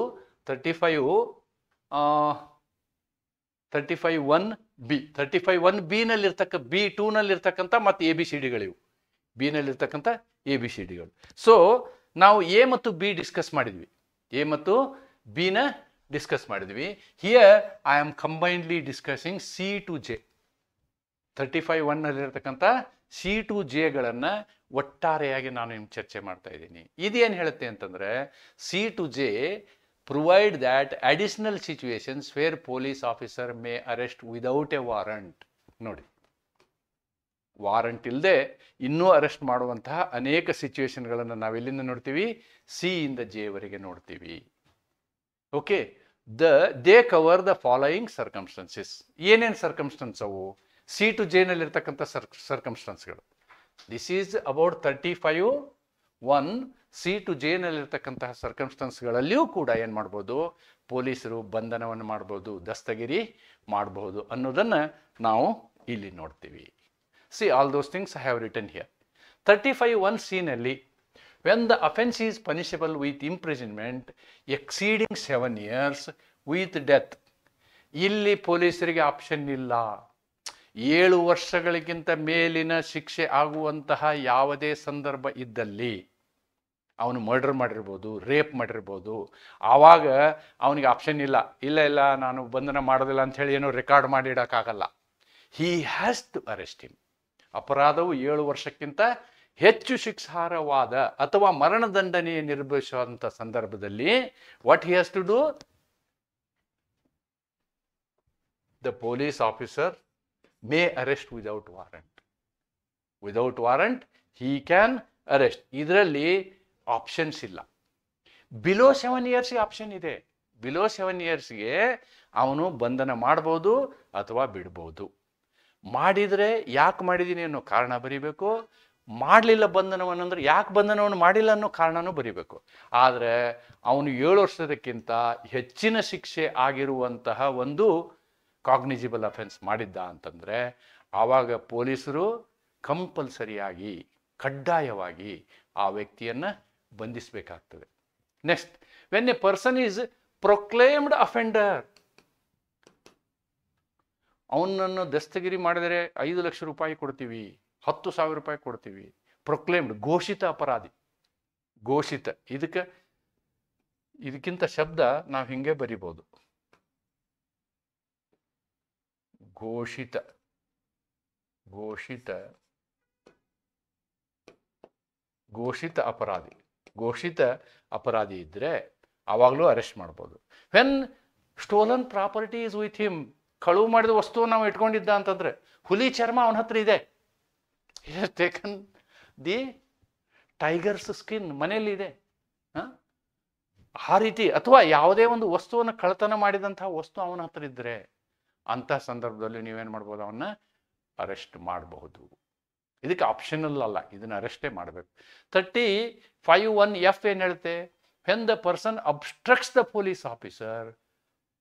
35(1)B ನಲ್ಲಿ ಇರ್ತಕ್ಕ B2 ನಲ್ಲಿ ಇರ್ತಕ್ಕಂಥ ಮತ್ತು ABCDಗಳಿವು, ಬಿ ನಲ್ಲಿ ಇರ್ತಕ್ಕಂಥ ABCDಗಳು. ಸೊ ನಾವು ಎ ಮತ್ತು ಬಿ ಡಿಸ್ಕಸ್ ಮಾಡಿದ್ವಿ, ಎ ಮತ್ತು ಬಿನ ಡಿಸ್ಕಸ್ ಮಾಡಿದ್ವಿ. Here I am combinedly discussing C to J. 35(1) ನಲ್ಲಿರ್ತಕ್ಕಂಥ C to Jಗಳನ್ನು ಒಟ್ಟಾರೆಯಾಗಿ ನಾನು ನಿಮ್ಗೆ ಚರ್ಚೆ ಮಾಡ್ತಾ ಇದ್ದೀನಿ. ಇದೇನು ಹೇಳುತ್ತೆ ಅಂತಂದ್ರೆ, C to J provide that additional situations where police officer may arrest without a warrant. ನೋಡಿ, ವಾರಂಟ್ ಇಲ್ಲದೆ ಇನ್ನೂ ಅರೆಸ್ಟ್ ಮಾಡುವಂತಹ ಅನೇಕ ಸಿಚುವೇಶನ್ಗಳನ್ನು ನಾವೆಲ್ಲಿಂದ ನೋಡ್ತೀವಿ, C ಇಂದ J ವರೆಗೆ ನೋಡ್ತೀವಿ. Okay, they cover the following circumstances. ಏನೇನು ಸರ್ಕಮ್ಸ್ಟೆನ್ಸ್ ಅವು? C to J ನಲ್ಲಿರ್ತಕ್ಕಂಥ ಸರ್ಕಮ್ಸ್ಟೆನ್ಸ್ಗಳು. This is about 35 C to J ನಲ್ಲಿರ್ತಕ್ಕಂತಹ ಸರ್ಕಮ್ಸ್ಟೆನ್ಸ್ಗಳಲ್ಲಿಯೂ ಕೂಡ ಏನು ಮಾಡ್ಬೋದು, ಪೊಲೀಸರು ಬಂಧನವನ್ನು ಮಾಡ್ಬೋದು, ದಸ್ತಗಿರಿ ಮಾಡಬಹುದು ಅನ್ನೋದನ್ನು ನಾವು ಇಲ್ಲಿ ನೋಡ್ತೀವಿ. See, all those things I have written here. 35(1)(c) ನಲ್ಲಿ when the offense is punishable with imprisonment exceeding 7 years with death, ಇಲ್ಲಿ ಪೊಲೀಸರಿಗೆ ಆಪ್ಷನ್ ಇಲ್ಲ. 7 ವರ್ಷಗಳಿಗಿಂತ ಮೇಲಿನ ಶಿಕ್ಷೆ ಆಗುವಂತಹ ಯಾವುದೇ ಸಂದರ್ಭ ಇದ್ದಲ್ಲಿ, ಅವನು ಮರ್ಡರ್ ಮಾಡಿರ್ಬೋದು, ರೇಪ್ ಮಾಡಿರ್ಬೋದು, ಆವಾಗ ಅವನಿಗೆ ಆಪ್ಷನ್ ಇಲ್ಲ, ಇಲ್ಲ ನಾನು ಬಂಧನ ಮಾಡೋದಿಲ್ಲ ಅಂತ ಹೇಳಿ ಏನೋ ರೆಕಾರ್ಡ್ ಮಾಡಿ ಇಡೋಕ್ಕಾಗಲ್ಲ. He has to arrest him. ಅಪರಾಧವು 7 ವರ್ಷಕ್ಕಿಂತ ಹೆಚ್ಚು ಶಿಕ್ಷಾರ್ಹವಾದ ಅಥವಾ ಮರಣದಂಡನೆ ನಿರ್ವಹಿಸುವಂಥ ಸಂದರ್ಭದಲ್ಲಿ what he has to do, the police officer may arrest without warrant. Without warrant he can arrest. ಇದರಲ್ಲಿ ಆಪ್ಷನ್ಸ್ ಇಲ್ಲ. ಬಿಲೋ 7 years ಆಪ್ಷನ್ ಇದೆ. ಬಿಲೋ 7 yearsಗೆ ಅವನು ಬಂಧನ ಮಾಡ್ಬೋದು ಅಥವಾ ಬಿಡ್ಬೋದು. ಮಾಡಿದರೆ ಯಾಕೆ ಮಾಡಿದ್ದೀನಿ ಅನ್ನೋ ಕಾರಣ ಬರೀಬೇಕು. ಮಾಡಲಿಲ್ಲ ಬಂಧನವನ್ನು ಅಂದ್ರೆ ಯಾಕೆ ಬಂಧನವನ್ನು ಮಾಡಿಲ್ಲ ಅನ್ನೋ ಕಾರಣನೂ ಬರೀಬೇಕು. ಆದರೆ ಅವನು 7 ವರ್ಷದಕ್ಕಿಂತ ಹೆಚ್ಚಿನ ಶಿಕ್ಷೆ ಆಗಿರುವಂತಹ ಒಂದು ಕಾಗ್ನಿಜಿಬಲ್ ಅಫೆನ್ಸ್ ಮಾಡಿದ್ದ ಅಂತಂದರೆ ಆವಾಗ ಪೊಲೀಸರು ಕಂಪಲ್ಸರಿಯಾಗಿ ಕಡ್ಡಾಯವಾಗಿ ಆ ವ್ಯಕ್ತಿಯನ್ನು ಬಂಧಿಸಬೇಕಾಗ್ತದೆ. Next, when a person is proclaimed offender, ಅವನನ್ನು ದಸ್ತಗಿರಿ ಮಾಡಿದರೆ 5 ಲಕ್ಷ ರೂಪಾಯಿ ಕೊಡ್ತೀವಿ, 10,000 ರೂಪಾಯಿ ಕೊಡ್ತೀವಿ. ಪ್ರೊಕ್ಲೇಮ್ಡ್, ಘೋಷಿತ ಅಪರಾಧಿ. ಘೋಷಿತ, ಇದಕ್ಕಿಂತ ಶಬ್ದ ನಾವು ಹಿಂಗೆ ಬರಿಬೋದು, ಘೋಷಿತ. ಘೋಷಿತ ಘೋಷಿತ ಅಪರಾಧಿ. ಘೋಷಿತ ಅಪರಾಧಿ ಇದ್ದರೆ ಆವಾಗಲೂ ಅರೆಸ್ಟ್ ಮಾಡ್ಬೋದು. When stolen property is with him, ಕಳುವು ಮಾಡಿದ ವಸ್ತು ನಾವು ಇಟ್ಕೊಂಡಿದ್ದ ಅಂತಂದ್ರೆ, ಹುಲಿ ಚರ್ಮ ಅವನ ಹತ್ರ ಇದೆ, he has taken the tigers skin ಮನೆಯಲ್ಲಿ ಇದೆ, ಆ ರೀತಿ. ಅಥವಾ ಯಾವುದೇ ಒಂದು ವಸ್ತುವನ್ನು ಕಳ್ಳತನ ಮಾಡಿದಂತಹ ವಸ್ತು ಅವನ ಹತ್ರ ಇದ್ದರೆ ಅಂಥ ಸಂದರ್ಭದಲ್ಲಿ ನೀವೇನು ಮಾಡ್ಬೋದು, ಅವನ್ನ ಅರೆಸ್ಟ್ ಮಾಡಬಹುದು. ಇದಕ್ಕೆ ಆಪ್ಷನಲ್ ಅಲ್ಲ, ಇದನ್ನು ಅರೆಸ್ಟೇ ಮಾಡಬೇಕು. 35(1)(f) ಏನು ಹೇಳುತ್ತೆ, when the person obstructs the police officer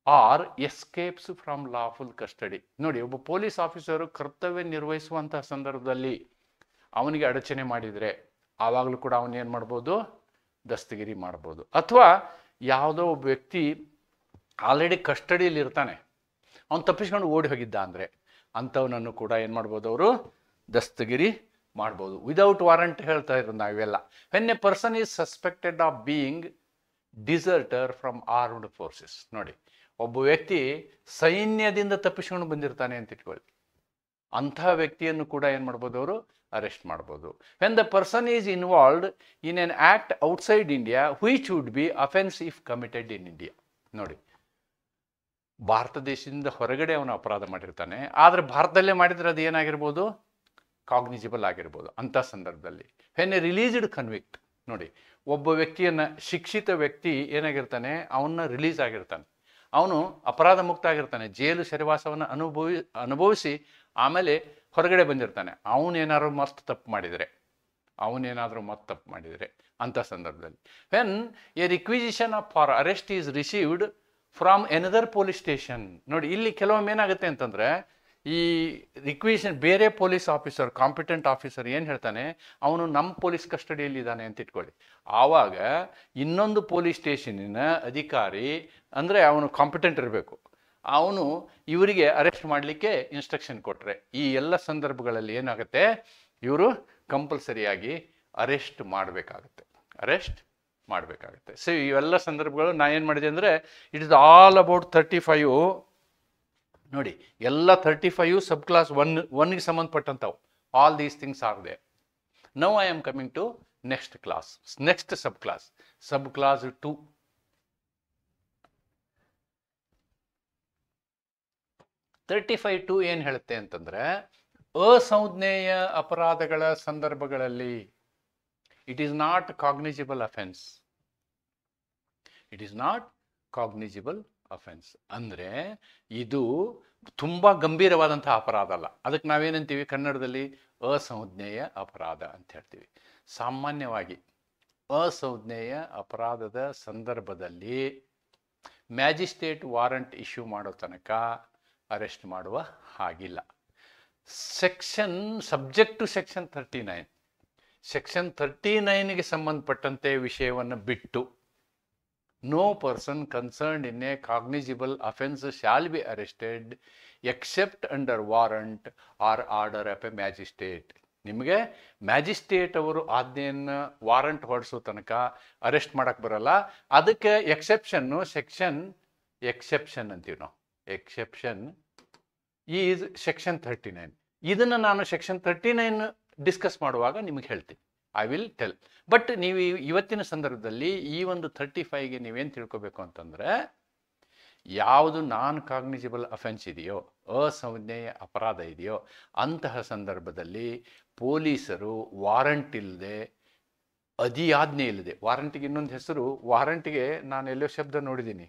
or escapes from lawful custody. ನೋಡಿ, ಒಬ್ಬ ಪೊಲೀಸ್ ಆಫೀಸರು ಕರ್ತವ್ಯ ನಿರ್ವಹಿಸುವಂತಹ ಸಂದರ್ಭದಲ್ಲಿ ಅವನಿಗೆ ಅಡಚಣೆ ಮಾಡಿದರೆ ಆವಾಗಲೂ ಕೂಡ ಅವನೇನು ಮಾಡ್ಬೋದು, ದಸ್ತಗಿರಿ ಮಾಡ್ಬೋದು. ಅಥವಾ ಯಾವುದೋ ಒಬ್ಬ ವ್ಯಕ್ತಿ ಆಲ್ರೆಡಿ ಕಸ್ಟಡಿಯಲ್ಲಿ ಇರ್ತಾನೆ, ಅವನು ತಪ್ಪಿಸ್ಕೊಂಡು ಓಡಿ ಹೋಗಿದ್ದ ಅಂದರೆ ಅಂಥವನನ್ನು ಕೂಡ ಏನು ಮಾಡ್ಬೋದು, ಅವರು ದಸ್ತಗಿರಿ ಮಾಡ್ಬೋದು. ವಿದೌಟ್ ವಾರಂಟ್ ಹೇಳ್ತಾ ಇರೋದು ನಾವೆಲ್ಲ. When a person is suspected of being deserter from armed forces. ನೋಡಿ, ಒಬ್ಬ ವ್ಯಕ್ತಿ ಸೈನ್ಯದಿಂದ ತಪ್ಪಿಸ್ಕೊಂಡು ಬಂದಿರ್ತಾನೆ ಅಂತ ಇಟ್ಕೊಳ್ಳಿ, ಅಂಥ ವ್ಯಕ್ತಿಯನ್ನು ಕೂಡ ಏನು ಮಾಡ್ಬೋದು, ಅವರು ಅರೆಸ್ಟ್ ಮಾಡ್ಬೋದು. When the person is involved in N act outside India which would be offence if committed in India. ನೋಡಿ, ಭಾರತ ದೇಶದಿಂದ ಹೊರಗಡೆ ಅವನು ಅಪರಾಧ ಮಾಡಿರ್ತಾನೆ, ಆದರೆ ಭಾರತದಲ್ಲೇ ಮಾಡಿದರೆ ಅದು ಏನಾಗಿರ್ಬೋದು, ಕಾಗ್ನಿಜಿಬಲ್ ಆಗಿರ್ಬೋದು. ಅಂಥ ಸಂದರ್ಭದಲ್ಲಿ ವೆನ್ ಎ ರಿಲೀಸ್ಡ್ ಕನ್ವಿಕ್ಟ್, ನೋಡಿ, ಒಬ್ಬ ವ್ಯಕ್ತಿಯನ್ನು, ಶಿಕ್ಷಿತ ವ್ಯಕ್ತಿ ಏನಾಗಿರ್ತಾನೆ, ಅವನ್ನ ರಿಲೀಸ್ ಆಗಿರ್ತಾನೆ, ಅವನು ಅಪರಾಧ ಮುಕ್ತ ಆಗಿರ್ತಾನೆ, ಜೈಲು ಸೆರೆವಾಸವನ್ನು ಅನುಭವಿಸಿ ಆಮೇಲೆ ಹೊರಗಡೆ ಬಂದಿರ್ತಾನೆ. ಅವನೇನಾದ್ರು ಮಸ್ತ್ ತಪ್ಪು ಮಾಡಿದರೆ ಅಂಥ ಸಂದರ್ಭದಲ್ಲಿ when A requisition of for arrest is received from another police station. ನೋಡಿ, ಇಲ್ಲಿ ಕೆಲವೊಮ್ಮೆ ಏನಾಗುತ್ತೆ ಅಂತಂದರೆ, ಈ ರಿಕ್ವಿಷನ್ ಬೇರೆ ಪೊಲೀಸ್ ಆಫೀಸರ್, ಕಾಂಪಿಟೆಂಟ್ ಆಫೀಸರ್ ಏನು ಹೇಳ್ತಾನೆ, ಅವನು ನಮ್ಮ ಪೊಲೀಸ್ ಕಸ್ಟಡಿಯಲ್ಲಿ ಇದ್ದಾನೆ ಅಂತ ಇಟ್ಕೊಳ್ಳಿ. ಆವಾಗ ಇನ್ನೊಂದು ಪೊಲೀಸ್ ಸ್ಟೇಷನಿನ ಅಧಿಕಾರಿ, ಅಂದರೆ ಅವನು ಕಾಂಪಿಟೆಂಟ್ ಇರಬೇಕು, ಅವನು ಇವರಿಗೆ ಅರೆಸ್ಟ್ ಮಾಡಲಿಕ್ಕೆ ಇನ್ಸ್ಟ್ರಕ್ಷನ್ ಕೊಟ್ಟರೆ ಈ ಎಲ್ಲ ಸಂದರ್ಭಗಳಲ್ಲಿ ಏನಾಗುತ್ತೆ, ಇವರು ಕಂಪಲ್ಸರಿಯಾಗಿ ಅರೆಸ್ಟ್ ಮಾಡಬೇಕಾಗುತ್ತೆ. ಸೊ ಇವೆಲ್ಲ ಸಂದರ್ಭಗಳು ನಾ ಏನು ಮಾಡಿದೆ ಅಂದರೆ, ಇಟ್ ಇಸ್ ಆಲ್ ಅಬೌಟ್ 35. ನೋಡಿ, ಎಲ್ಲ 35 ಸಬ್ ಕ್ಲಾಸ್ 1ಗೆ ಸಂಬಂಧಪಟ್ಟಂಥವು. All these things are they. Now I am coming to next clause, next sub clause 2. (35)(2) ಏನು ಹೇಳುತ್ತೆ ಅಂತಂದರೆ, ಅಸಂಜ್ಞೇಯ ಅಪರಾಧಗಳ ಸಂದರ್ಭಗಳಲ್ಲಿ it is not cognizable offence. ಅಂದರೆ ಇದು ತುಂಬ ಗಂಭೀರವಾದಂತಹ ಅಪರಾಧ ಅಲ್ಲ. ಅದಕ್ಕೆ ನಾವೇನಂತೀವಿ ಕನ್ನಡದಲ್ಲಿ, ಅಸಂಜ್ಞೇಯ ಅಪರಾಧ ಅಂತ ಹೇಳ್ತೀವಿ. ಸಾಮಾನ್ಯವಾಗಿ ಅಸಂಜ್ಞೇಯ ಅಪರಾಧದ ಸಂದರ್ಭದಲ್ಲಿ ಮ್ಯಾಜಿಸ್ಟ್ರೇಟ್ ವಾರಂಟ್ ಇಶ್ಯೂ ಮಾಡೋ ತನಕ ಅರೆಸ್ಟ್ ಮಾಡುವ ಹಾಗಿಲ್ಲ. ಸಬ್ಜೆಕ್ಟ್ ಟು ಸೆಕ್ಷನ್ 39, ಸೆಕ್ಷನ್ 39ಗೆ ಸಂಬಂಧಪಟ್ಟಂತೆ ವಿಷಯವನ್ನು ಬಿಟ್ಟು no person concerned in a cognizable offense shall be arrested except under warrant or order of a magistrate. ನಿಮಗೆ ಮ್ಯಾಜಿಸ್ಟ್ರೇಟ್ ಅವರು ಆಜ್ಞೆಯನ್ನು ವಾರಂಟ್ ಹೊರಡಿಸೋ ತನಕ ಅರೆಸ್ಟ್ ಮಾಡಕ್ಕೆ ಬರಲ್ಲ. ಅದಕ್ಕೆ ಎಕ್ಸೆಪ್ಷನ್ ಅಂತೀವಿ ನಾವು. Exception is section 39. ಇದನ್ನು ನಾನು ಸೆಕ್ಷನ್ 39 ಡಿಸ್ಕಸ್ ಮಾಡುವಾಗ ನಿಮಗೆ ಹೇಳ್ತೀನಿ. I will tell. ಬಟ್ ನೀವು ಇವತ್ತಿನ ಸಂದರ್ಭದಲ್ಲಿ ಈ ಒಂದು 35ಗೆ ನೀವೇನು ತಿಳ್ಕೊಬೇಕು ಅಂತಂದರೆ, ಯಾವುದು ನಾನ್ ಕಾಗ್ನಿಜಿಬಲ್ ಅಫೆನ್ಸ್ ಇದೆಯೋ, ಅಸಂಜ್ಞೇಯ ಅಪರಾಧ ಇದೆಯೋ, ಅಂತಹ ಸಂದರ್ಭದಲ್ಲಿ ಪೊಲೀಸರು ವಾರಂಟ್ ಇಲ್ಲದೆ, ಅಧಿಯಾಜ್ಞೆ ಇಲ್ಲದೆ, ವಾರಂಟಿಗೆ ಇನ್ನೊಂದು ಹೆಸರು, ವಾರಂಟಿಗೆ ನಾನು ಎಲ್ಲೋ ಶಬ್ದ ನೋಡಿದ್ದೀನಿ,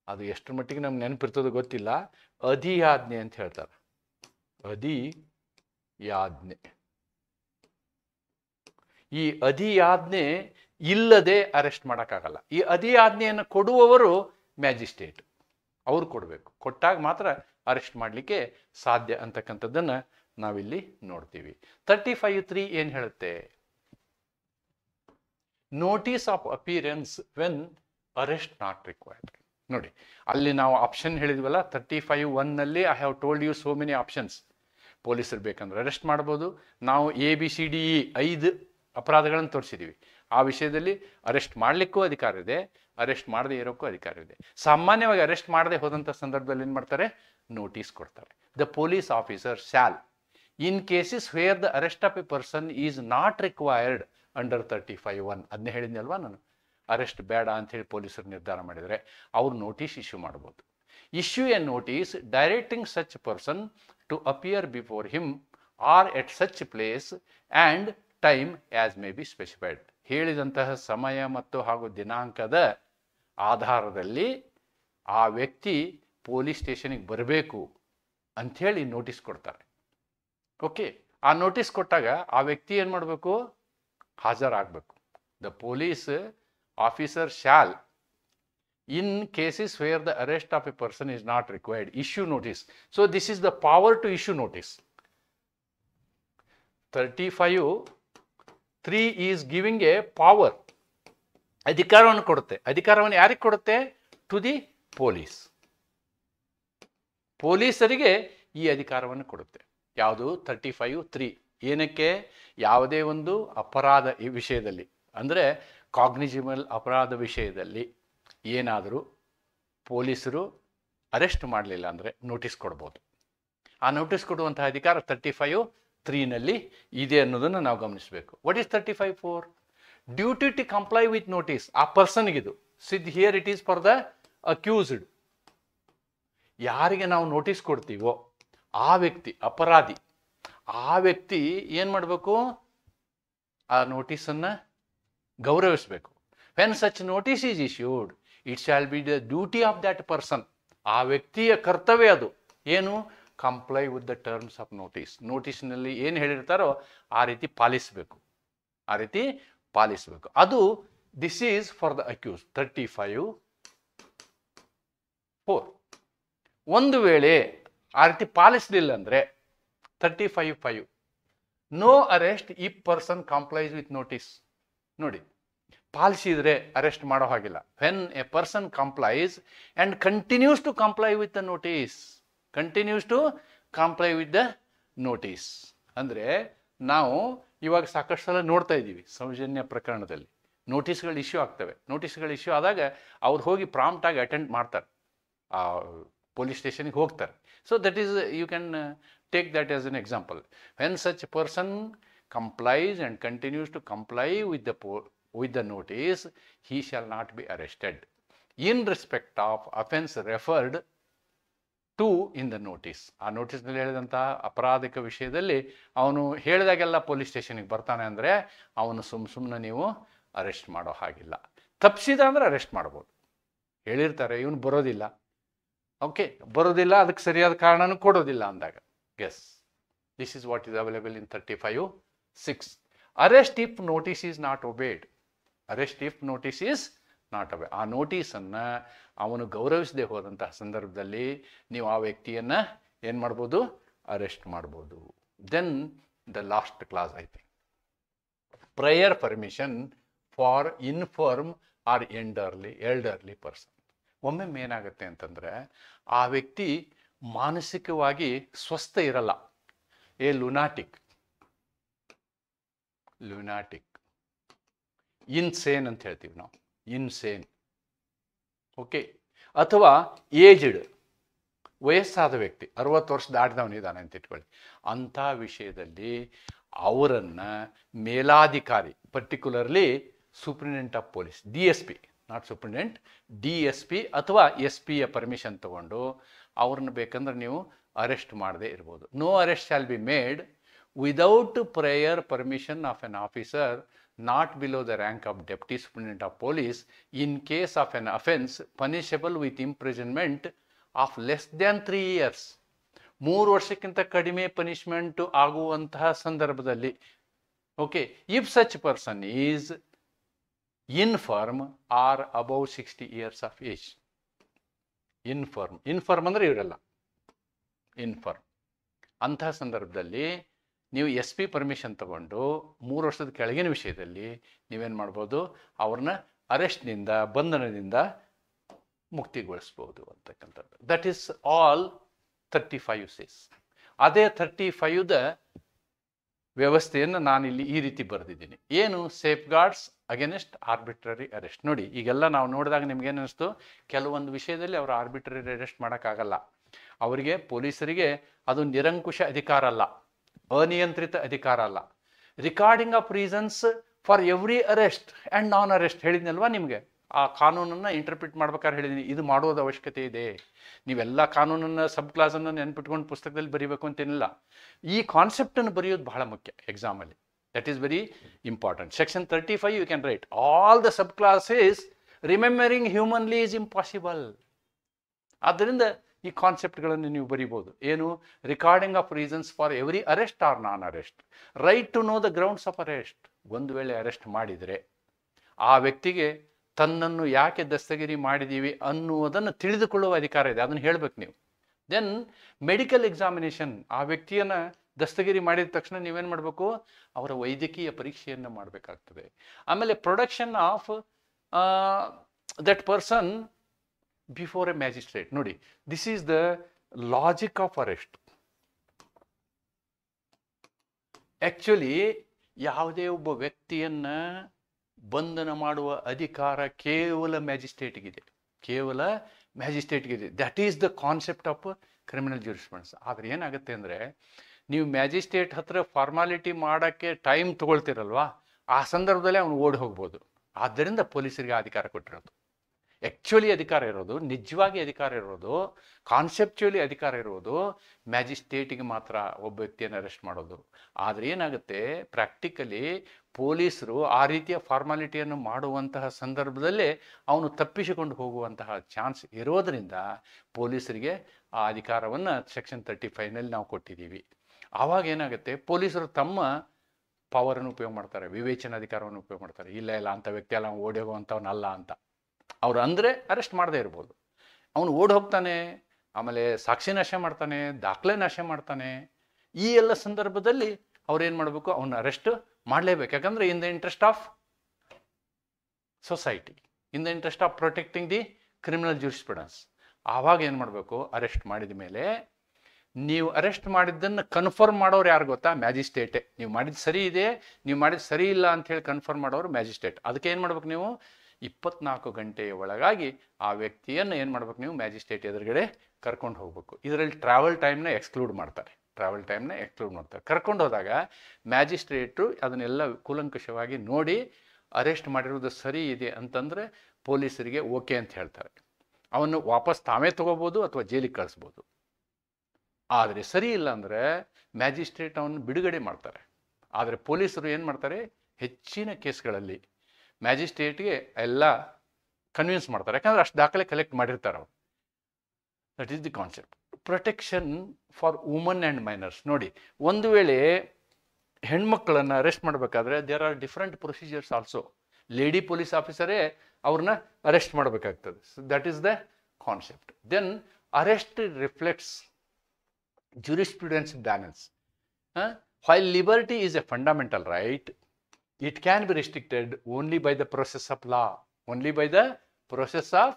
ಅದು ಎಷ್ಟರ ಮಟ್ಟಿಗೆ ನಮ್ಗೆ ನೆನಪಿರ್ತದೋ ಗೊತ್ತಿಲ್ಲ, ಅಧಿಯಾಜ್ಞೆ ಅಂತ ಹೇಳ್ತಾರೆ. ಅಧಿಯಾಜ್ಞೆ. ಈ ಅಧಿಯಾಜ್ಞೆ ಇಲ್ಲದೆ ಅರೆಸ್ಟ್ ಮಾಡೋಕ್ಕಾಗಲ್ಲ. ಈ ಅಧಿಯಾಜ್ಞೆಯನ್ನು ಕೊಡುವವರು ಮ್ಯಾಜಿಸ್ಟ್ರೇಟ್, ಅವ್ರು ಕೊಡಬೇಕು. ಕೊಟ್ಟಾಗ ಮಾತ್ರ ಅರೆಸ್ಟ್ ಮಾಡಲಿಕ್ಕೆ ಸಾಧ್ಯ ಅಂತಕ್ಕಂಥದ್ದನ್ನು ನಾವಿಲ್ಲಿ ನೋಡ್ತೀವಿ. 35(3) ಏನು ಹೇಳುತ್ತೆ? Notice of appearance when arrest not required. ನೋಡಿ, ಅಲ್ಲಿ ನಾವು ಆಪ್ಷನ್ ಹೇಳಿದ್ವಲ್ಲ 35(1) I have told you so many options. ಪೊಲೀಸರು ಬೇಕಂದ್ರೆ ಅರೆಸ್ಟ್ ಮಾಡ್ಬೋದು. ನಾವು ABCDE 5 ಅಪರಾಧಗಳನ್ನು ತೋರಿಸಿದ್ದೀವಿ. ಆ ವಿಷಯದಲ್ಲಿ ಅರೆಸ್ಟ್ ಮಾಡಲಿಕ್ಕೂ ಅಧಿಕಾರ ಇದೆ, ಅರೆಸ್ಟ್ ಮಾಡದೇ ಇರೋಕ್ಕೂ ಅಧಿಕಾರ ಇದೆ. ಸಾಮಾನ್ಯವಾಗಿ ಅರೆಸ್ಟ್ ಮಾಡದೆ ಹೋದಂಥ ಸಂದರ್ಭದಲ್ಲಿ ಏನು ಮಾಡ್ತಾರೆ? ನೋಟಿಸ್ ಕೊಡ್ತಾರೆ. The police officer shall in cases where the arrest of a person is not required under 35(1). ಅದನ್ನೇ ಹೇಳಿದ್ನಲ್ವಾ ನಾನು, ಅರೆಸ್ಟ್ ಬೇಡ ಅಂಥೇಳಿ ಪೊಲೀಸರು ನಿರ್ಧಾರ ಮಾಡಿದರೆ ಅವ್ರು ನೋಟಿಸ್ ಇಶ್ಯೂ ಮಾಡ್ಬೋದು. Issue a notice directing such person to appear before him or at such place and time as may be specified. ಹೇಳಿದಂತಹ ಸಮಯ ಮತ್ತು ಹಾಗೂ ದಿನಾಂಕದ ಆಧಾರದಲ್ಲಿ ಆ ವ್ಯಕ್ತಿ ಪೊಲೀಸ್ ಸ್ಟೇಷನಿಗೆ ಬರಬೇಕು ಅಂಥೇಳಿ ನೋಟಿಸ್ ಕೊಡ್ತಾರೆ. ಓಕೆ, ಆ ನೋಟಿಸ್ ಕೊಟ್ಟಾಗ ಆ ವ್ಯಕ್ತಿ ಏನು ಮಾಡಬೇಕು? ಹಾಜರಾಗಬೇಕು. The police officer shall in cases where the arrest of a person is not required issue notice. So this is the power to issue notice. 35(3) is giving a power, ಅಧಿಕಾರವನ್ನು ಕೊಡುತ್ತೆ. ಅಧಿಕಾರವನ್ನು ಯಾರಿಗೆ ಕೊಡುತ್ತೆ? To the police. ಪೊಲೀಸರಿಗೆ ಈ ಅಧಿಕಾರವನ್ನು ಕೊಡುತ್ತೆ. ಯಾವುದು? 35(3). ಏನಕ್ಕೆ? ಯಾವುದೇ ಒಂದು ಅಪರಾಧ ಈ ವಿಷಯದಲ್ಲಿ, ಅಂದರೆ ಕಾಗ್ನಿಜಿಬಲ್ ಅಪರಾಧ ವಿಷಯದಲ್ಲಿ ಏನಾದರೂ ಪೊಲೀಸರು ಅರೆಸ್ಟ್ ಮಾಡಲಿಲ್ಲ ಅಂದರೆ ನೋಟಿಸ್ ಕೊಡ್ಬೋದು. ಆ ನೋಟಿಸ್ ಕೊಡುವಂತಹ ಅಧಿಕಾರ 35(3) ಇದೆ ಅನ್ನೋದನ್ನು ನಾವು ಗಮನಿಸಬೇಕು. What is 35(4)? Duty to comply with notice. ಆ ಪರ್ಸನ್ಗಿದು ಸಿದ್ here it is for the accused. ಯಾರಿಗೆ ನಾವು ನೋಟಿಸ್ ಕೊಡ್ತೀವೋ ಆ ವ್ಯಕ್ತಿ ಅಪರಾಧಿ, ಆ ವ್ಯಕ್ತಿ ಏನು ಮಾಡಬೇಕು? ಆ ನೋಟಿಸನ್ನು ಗೌರವಿಸಬೇಕು. When such notice is issued it shall be the duty of that person. ಆ ವ್ಯಕ್ತಿಯ ಕರ್ತವ್ಯ ಅದು ಏನು? Comply with the terms of notice. ನೋಟಿಸ್ನಲ್ಲಿ ಏನು ಹೇಳಿರ್ತಾರೋ ಆ ರೀತಿ ಪಾಲಿಸಬೇಕು, ಆ ರೀತಿ ಪಾಲಿಸಬೇಕು. ಅದು this is for the accused. 35(4). ಒಂದು ವೇಳೆ ಆ ರೀತಿ ಪಾಲಿಸಲಿಲ್ಲ ಅಂದರೆ 35(5) no arrest if person complies with notice. ನೋಡಿ, ಪಾಲಿಸಿದರೆ ಅರೆಸ್ಟ್ ಮಾಡೋ ಹಾಗಿಲ್ಲ. When a person complies and continues to comply with the notice. Continues to comply with the notice ಅಂದರೆ ನಾವು ಇವಾಗ ಸಾಕಷ್ಟು ಸಲ ನೋಡ್ತಾ ಇದ್ದೀವಿ ಸೌಜನ್ಯ ಪ್ರಕರಣದಲ್ಲಿ ನೋಟಿಸ್ಗಳು ಇಶ್ಯೂ ಆಗ್ತವೆ. ನೋಟಿಸ್ಗಳು ಇಶ್ಯೂ ಆದಾಗ ಅವ್ರು ಹೋಗಿ ಪ್ರಾಂಪ್ಟಾಗಿ ಅಟೆಂಡ್ ಮಾಡ್ತಾರೆ, ಪೊಲೀಸ್ ಸ್ಟೇಷನ್ಗೆ ಹೋಗ್ತಾರೆ. So that is, you can take that as an example. When such person complies and continues to comply with the notice, he shall not be arrested in respect of offense referred to in the notice. ಆ ನೋಟಿಸ್ನಲ್ಲಿ ಹೇಳಿದಂಥ ಅಪರಾಧಿಕ ವಿಷಯದಲ್ಲಿ ಅವನು ಹೇಳಿದಾಗೆಲ್ಲ police ಸ್ಟೇಷನಿಗೆ ಬರ್ತಾನೆ ಅಂದರೆ ಅವನು ಸುಮ್ಮನೆ ನೀವು arrest ಮಾಡೋ ಹಾಗಿಲ್ಲ. ತಪ್ಪಿಸಿದ ಅಂದರೆ ಅರೆಸ್ಟ್ ಮಾಡ್ಬೋದು. ಹೇಳಿರ್ತಾರೆ ಇವನು ಬರೋದಿಲ್ಲ, ಓಕೆ ಬರೋದಿಲ್ಲ, ಅದಕ್ಕೆ ಸರಿಯಾದ ಕಾರಣನೂ ಕೊಡೋದಿಲ್ಲ ಅಂದಾಗ, guess this is what is available in 35(6). Arrest if notice is not obeyed. Arrest if notice is not ಒಬೇ. ಆ ನೋಟಿಸನ್ನು ಅವನು ಗೌರವಿಸದೆ ಹೋದಂತಹ ಸಂದರ್ಭದಲ್ಲಿ ನೀವು ಆ ವ್ಯಕ್ತಿಯನ್ನು ಏನು ಮಾಡ್ಬೋದು? ಅರೆಸ್ಟ್ ಮಾಡ್ಬೋದು. Then the last clause I think, prior permission for infirm or elderly person. ಒಮ್ಮೊಮ್ಮೆ ಏನಾಗುತ್ತೆ ಅಂತಂದರೆ ಆ ವ್ಯಕ್ತಿ ಮಾನಸಿಕವಾಗಿ ಸ್ವಸ್ಥ ಇರಲ್ಲ. ಲುನಾಟಿಕ್ ಇನ್ಸೇನ್ ಅಂತ ಹೇಳ್ತೀವಿ ನಾವು, ಇನ್ಸೇನ್. ಓಕೆ. ಅಥವಾ ಏಜ್ಡ್, ವಯಸ್ಸಾದ ವ್ಯಕ್ತಿ, 60 ವರ್ಷ ದಾಟಿದವನಿದ್ದಾನೆ ಅಂತ ಇಟ್ಕೊಳ್ಳಿ. ಅಂಥ ವಿಷಯದಲ್ಲಿ ಅವರನ್ನು ಮೇಲಾಧಿಕಾರಿ, particularly superintendent of police, DSP, not superintendent, DSP ಅಥವಾ SP ಪರ್ಮಿಷನ್ ತಗೊಂಡು ಅವ್ರನ್ನ ಬೇಕಂದ್ರೆ ನೀವು ಅರೆಸ್ಟ್ ಮಾಡದೇ ಇರ್ಬೋದು. No arrest shall be made without prior permission of an officer not below the rank of Deputy Superintendent of Police in case of an offence punishable with imprisonment of less than 3 years. 3 ವರ್ಷಕ್ಕಿಂತ ಕಡಿಮೆ punishment ಆಗುವಂತಹ ಸಂದರ್ಭದಲ್ಲಿ. Okay. If such person is infirm or above 60 years of age. Infirm ಅಂದರೆ ಇವರೆಲ್ಲ infirm. ಅಂತಹ ಸಂದರ್ಭದಲ್ಲಿ ನೀವು SP permission ತಗೊಂಡು 3 ವರ್ಷದ ಕೆಳಗಿನ ವಿಷಯದಲ್ಲಿ ನೀವೇನು ಮಾಡ್ಬೋದು? ಅವ್ರನ್ನ ಅರೆಸ್ಟ್ನಿಂದ, ಬಂಧನದಿಂದ ಮುಕ್ತಿಗೊಳಿಸ್ಬೋದು ಅಂತಕ್ಕಂಥದ್ದು. That is all 35 says. ಅದೇ 35ದ ವ್ಯವಸ್ಥೆಯನ್ನು ನಾನಿಲ್ಲಿ ಈ ರೀತಿ ಬರೆದಿದ್ದೀನಿ. ಏನು? Safe guards against arbitrary arrest. ನೋಡಿ, ಈಗೆಲ್ಲ ನಾವು ನೋಡಿದಾಗ ನಿಮ್ಗೇನು ಅನಿಸ್ತು? ಕೆಲವೊಂದು ವಿಷಯದಲ್ಲಿ ಅವರು ಆರ್ಬಿಟ್ರರಿ ಅರೆಸ್ಟ್ ಮಾಡೋಕ್ಕಾಗಲ್ಲ. ಅವರಿಗೆ, ಪೊಲೀಸರಿಗೆ ಅದು ನಿರಂಕುಶ ಅಧಿಕಾರ ಅಲ್ಲ, ಅನಿಯಂತ್ರಿತ ಅಧಿಕಾರ ಅಲ್ಲ. Recording of reasons for every arrest and non arrest ಹೇಳಿದ್ನಲ್ವಾ ನಿಮಗೆ. ಆ ಕಾನೂನನ್ನು ಇಂಟರ್ಪ್ರಿಟ್ ಮಾಡ್ಬೇಕಾದ್ರೆ ಹೇಳಿದ್ದೀನಿ, ಇದು ಮಾಡೋದು ಅವಶ್ಯಕತೆ ಇದೆ. ನೀವೆಲ್ಲ ಕಾನೂನನ್ನು, ಸಬ್ ಕ್ಲಾಸನ್ನು ನೆನ್ಪಿಟ್ಕೊಂಡು ಪುಸ್ತಕದಲ್ಲಿ ಬರೀಬೇಕು ಅಂತೇನಿಲ್ಲ. ಈ ಕಾನ್ಸೆಪ್ಟನ್ನು ಬರೆಯೋದು ಬಹಳ ಮುಖ್ಯ ಎಕ್ಸಾಮಲ್ಲಿ. That is very important. Section 35 you can write all the sub clauses. Remembering humanly is impossible. ಆದ್ದರಿಂದ ಈ ಕಾನ್ಸೆಪ್ಟ್ಗಳನ್ನು ನೀವು ಬರೀಬೋದು. ಏನು? Recording of reasons for every arrest or non arrest. Right to know the grounds of arrest. ಒಂದು ವೇಳೆ arrest ಮಾಡಿದರೆ ಆ ವ್ಯಕ್ತಿಗೆ ತನ್ನನ್ನು ಯಾಕೆ ದಸ್ತಗಿರಿ ಮಾಡಿದ್ದೀವಿ ಅನ್ನುವುದನ್ನು ತಿಳಿದುಕೊಳ್ಳುವ ಅಧಿಕಾರ ಇದೆ. ಅದನ್ನು ಹೇಳಬೇಕು ನೀವು. Then medical examination. ಆ ವ್ಯಕ್ತಿಯನ್ನು ದಸ್ತಗಿರಿ ಮಾಡಿದ ತಕ್ಷಣ ನೀವೇನು ಮಾಡಬೇಕು? ಅವರ ವೈದ್ಯಕೀಯ ಪರೀಕ್ಷೆಯನ್ನು ಮಾಡಬೇಕಾಗ್ತದೆ. ಆಮೇಲೆ production of that person before a magistrate. ನೋಡಿ, this is the logic of arrest. Actually ಯಾವುದೇ ಒಬ್ಬ ವ್ಯಕ್ತಿಯನ್ನು ಬಂಧನ ಮಾಡುವ ಅಧಿಕಾರ ಕೇವಲ ಮ್ಯಾಜಿಸ್ಟ್ರೇಟ್ಗಿದೆ, that is the concept of criminal jurisprudence. ಆದರೆ ಏನಾಗುತ್ತೆ ಅಂದರೆ, ನೀವು ಮ್ಯಾಜಿಸ್ಟ್ರೇಟ್ ಹತ್ರ ಫಾರ್ಮಾಲಿಟಿ ಮಾಡೋಕ್ಕೆ ಟೈಮ್ ತೊಗೊಳ್ತಿರಲ್ವಾ, ಆ ಸಂದರ್ಭದಲ್ಲಿ ಅವನು ಓಡಿ ಹೋಗ್ಬೋದು. ಆದ್ದರಿಂದ ಪೊಲೀಸರಿಗೆ ಅಧಿಕಾರ ಕೊಟ್ಟಿರೋದು. ಆ್ಯಕ್ಚುಲಿ ಅಧಿಕಾರ ಇರೋದು, ನಿಜವಾಗಿ ಅಧಿಕಾರ ಇರೋದು, ಕಾನ್ಸೆಪ್ಚುಲಿ ಅಧಿಕಾರ ಇರೋದು ಮ್ಯಾಜಿಸ್ಟ್ರೇಟಿಗೆ ಮಾತ್ರ ಒಬ್ಬ ವ್ಯಕ್ತಿಯನ್ನು ಅರೆಸ್ಟ್ ಮಾಡೋದು. ಆದರೆ ಏನಾಗುತ್ತೆ, ಪ್ರಾಕ್ಟಿಕಲಿ ಪೊಲೀಸರು ಆ ರೀತಿಯ ಫಾರ್ಮಾಲಿಟಿಯನ್ನು ಮಾಡುವಂತಹ ಸಂದರ್ಭದಲ್ಲೇ ಅವನು ತಪ್ಪಿಸಿಕೊಂಡು ಹೋಗುವಂತಹ ಚಾನ್ಸ್ ಇರೋದರಿಂದ ಪೊಲೀಸರಿಗೆ ಆ ಅಧಿಕಾರವನ್ನು ಸೆಕ್ಷನ್ 35ನಲ್ಲಿ ನಾವು ಕೊಟ್ಟಿದ್ದೀವಿ. ಆವಾಗ ಏನಾಗುತ್ತೆ, ಪೊಲೀಸರು ತಮ್ಮ ಪವರನ್ನು ಉಪಯೋಗ ಮಾಡ್ತಾರೆ, ವಿವೇಚನ ಅಧಿಕಾರವನ್ನು ಉಪಯೋಗ ಮಾಡ್ತಾರೆ. ಇಲ್ಲ ಅಂಥ ವ್ಯಕ್ತಿ ಎಲ್ಲ ಓಡಿ ಹೋಗುವಂಥವನಲ್ಲ ಅಂತ ಅವರು ಅಂದರೆ ಅರೆಸ್ಟ್ ಮಾಡದೇ ಇರ್ಬೋದು. ಅವನು ಓಡಿ ಹೋಗ್ತಾನೆ, ಆಮೇಲೆ ಸಾಕ್ಷಿ ನಾಶ ಮಾಡ್ತಾನೆ, ದಾಖಲೆ ನಾಶ ಮಾಡ್ತಾನೆ. ಈ ಎಲ್ಲ ಸಂದರ್ಭದಲ್ಲಿ ಅವ್ರೇನು ಮಾಡಬೇಕು? ಅವನ್ನ ಅರೆಸ್ಟ್ ಮಾಡಲೇಬೇಕು. ಯಾಕಂದರೆ in the interest of society, in the interest of protecting the criminal jurisprudence. ಆವಾಗ ಏನು ಮಾಡಬೇಕು? ಅರೆಸ್ಟ್ ಮಾಡಿದ ಮೇಲೆ ನೀವು ಅರೆಸ್ಟ್ ಮಾಡಿದ್ದನ್ನು ಕನ್ಫರ್ಮ್ ಮಾಡೋರು ಯಾರು ಗೊತ್ತಾ? ಮ್ಯಾಜಿಸ್ಟ್ರೇಟೇ. ನೀವು ಮಾಡಿದ್ದು ಸರಿ ಇದೆ, ನೀವು ಮಾಡಿದ್ದು ಸರಿ ಇಲ್ಲ ಅಂಥೇಳಿ ಕನ್ಫರ್ಮ್ ಮಾಡೋರು ಮ್ಯಾಜಿಸ್ಟ್ರೇಟ್. ಅದಕ್ಕೆ ಏನು ಮಾಡ್ಬೇಕು? ನೀವು 24 ಗಂಟೆಯ ಒಳಗಾಗಿ ಆ ವ್ಯಕ್ತಿಯನ್ನು ಏನು ಮಾಡ್ಬೇಕು? ನೀವು ಮ್ಯಾಜಿಸ್ಟ್ರೇಟ್ ಎದುರುಗಡೆ ಕರ್ಕೊಂಡು ಹೋಗ್ಬೇಕು. ಇದರಲ್ಲಿ ಟ್ರಾವೆಲ್ ಟೈಮ್ನ ಎಕ್ಸ್ಕ್ಲೂಡ್ ಮಾಡ್ತಾರೆ. ಕರ್ಕೊಂಡು ಹೋದಾಗ ಮ್ಯಾಜಿಸ್ಟ್ರೇಟು ಅದನ್ನೆಲ್ಲ ಕೂಲಂಕಷವಾಗಿ ನೋಡಿ ಅರೆಸ್ಟ್ ಮಾಡಿರೋದು ಸರಿ ಇದೆ ಅಂತಂದರೆ ಪೊಲೀಸರಿಗೆ ಓಕೆ ಅಂತ ಹೇಳ್ತಾರೆ. ಅವನು ವಾಪಸ್ ತಾವೇ ತೊಗೋಬೋದು ಅಥವಾ ಜೈಲಿಗೆ ಕಳಿಸ್ಬೋದು. ಆದರೆ ಸರಿ ಇಲ್ಲ ಅಂದರೆ ಮ್ಯಾಜಿಸ್ಟ್ರೇಟ್ ಅವನು ಬಿಡುಗಡೆ ಮಾಡ್ತಾರೆ. ಆದರೆ ಪೊಲೀಸರು ಏನು ಮಾಡ್ತಾರೆ? ಹೆಚ್ಚಿನ ಕೇಸ್ಗಳಲ್ಲಿ ಮ್ಯಾಜಿಸ್ಟ್ರೇಟ್ಗೆ ಎಲ್ಲ ಕನ್ವಿನ್ಸ್ ಮಾಡ್ತಾರೆ, ಯಾಕಂದರೆ ಅಷ್ಟು ದಾಖಲೆ ಕಲೆಕ್ಟ್ ಮಾಡಿರ್ತಾರೆ ಅವರು. That is the concept. Protection for woman and minors. ನೋಡಿ, ಒಂದು ವೇಳೆ ಹೆಣ್ಮಕ್ಳನ್ನು ಅರೆಸ್ಟ್ ಮಾಡಬೇಕಾದ್ರೆ there are different procedures also. Lady police ಆಫೀಸರೇ ಅವ್ರನ್ನ ಅರೆಸ್ಟ್ ಮಾಡಬೇಕಾಗ್ತದೆ. So that is the concept. Then arrest reflects jurisprudence balance. While liberty is a fundamental right, it can be restricted only by the process of law. Only by the process of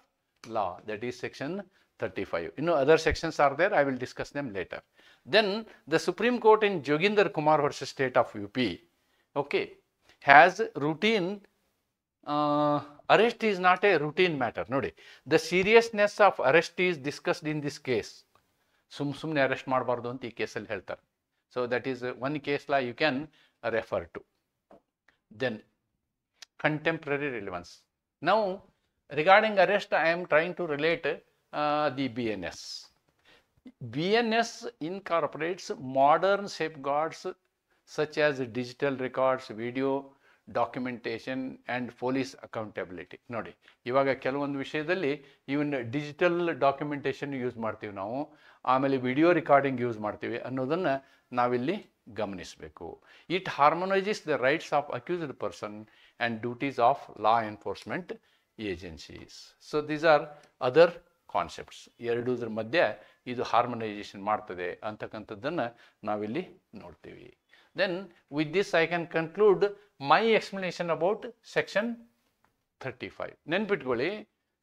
law. That is section 35. Other sections are there. I will discuss them later. Then the Supreme Court in Joginder Kumar versus State of UP, okay, has routine. Arrest is not a routine matter. Nodi. The seriousness of arrest is discussed in this case. ಸುಮ್ಮನೆ arrest ಮಾಡಬಾರ್ದು ಅಂತ ಈ ಕೇಸಲ್ಲಿ ಹೇಳ್ತಾರೆ. So that is one case law you can refer to. Then contemporary relevance. Now regarding arrest I am trying to relate the BNS. BNS incorporates modern safeguards such as digital records, video documentation and police accountability. ನೋಡಿ, ಇವಾಗ ಕೆಲವೊಂದು ವಿಷಯದಲ್ಲಿ ಇವನ್ digital documentation use ಮಾಡ್ತೀವಿ ನಾವು, ಆಮೇಲೆ video recording use ಮಾಡ್ತೀವಿ ಅನ್ನೋದನ್ನು ನಾವಿಲ್ಲಿ ಗಮನಿಸಬೇಕು. It harmonises the rights of accused person and duties of law enforcement agencies. So these are other concepts. ಎರಡೂದ್ರ ಮಧ್ಯೆ ಇದು ಹಾರ್ಮೋನೈಸೇಷನ್ ಮಾಡ್ತದೆ ಅಂತಕ್ಕಂಥದ್ದನ್ನು ನಾವಿಲ್ಲಿ ನೋಡ್ತೀವಿ. Then with this I can conclude my explanation about section 35. ನೆನ್ಪಿಟ್ಕೊಳ್ಳಿ,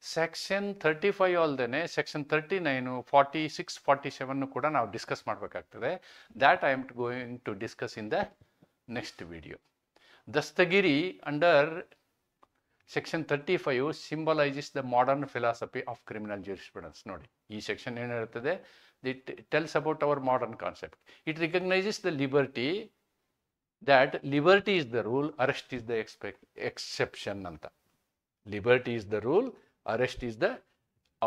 ಸೆಕ್ಷನ್ 35 ಅಲ್ಲದೆ ಸೆಕ್ಷನ್ 39, 46, 47 ಕೂಡ ನಾವು ಡಿಸ್ಕಸ್ ಮಾಡಬೇಕಾಗ್ತದೆ. That I am going to discuss in the next video. ದಸ್ತಗಿರಿ under section 35 symbolises the modern philosophy of criminal jurisprudence. ನೋಡಿ, ಈ section ಏನಿರ್ತದೆ, it tells about our modern concept. It recognises the liberty, that liberty is the rule, arrest is the exception ಅಂತ. Liberty is the rule, arrest is the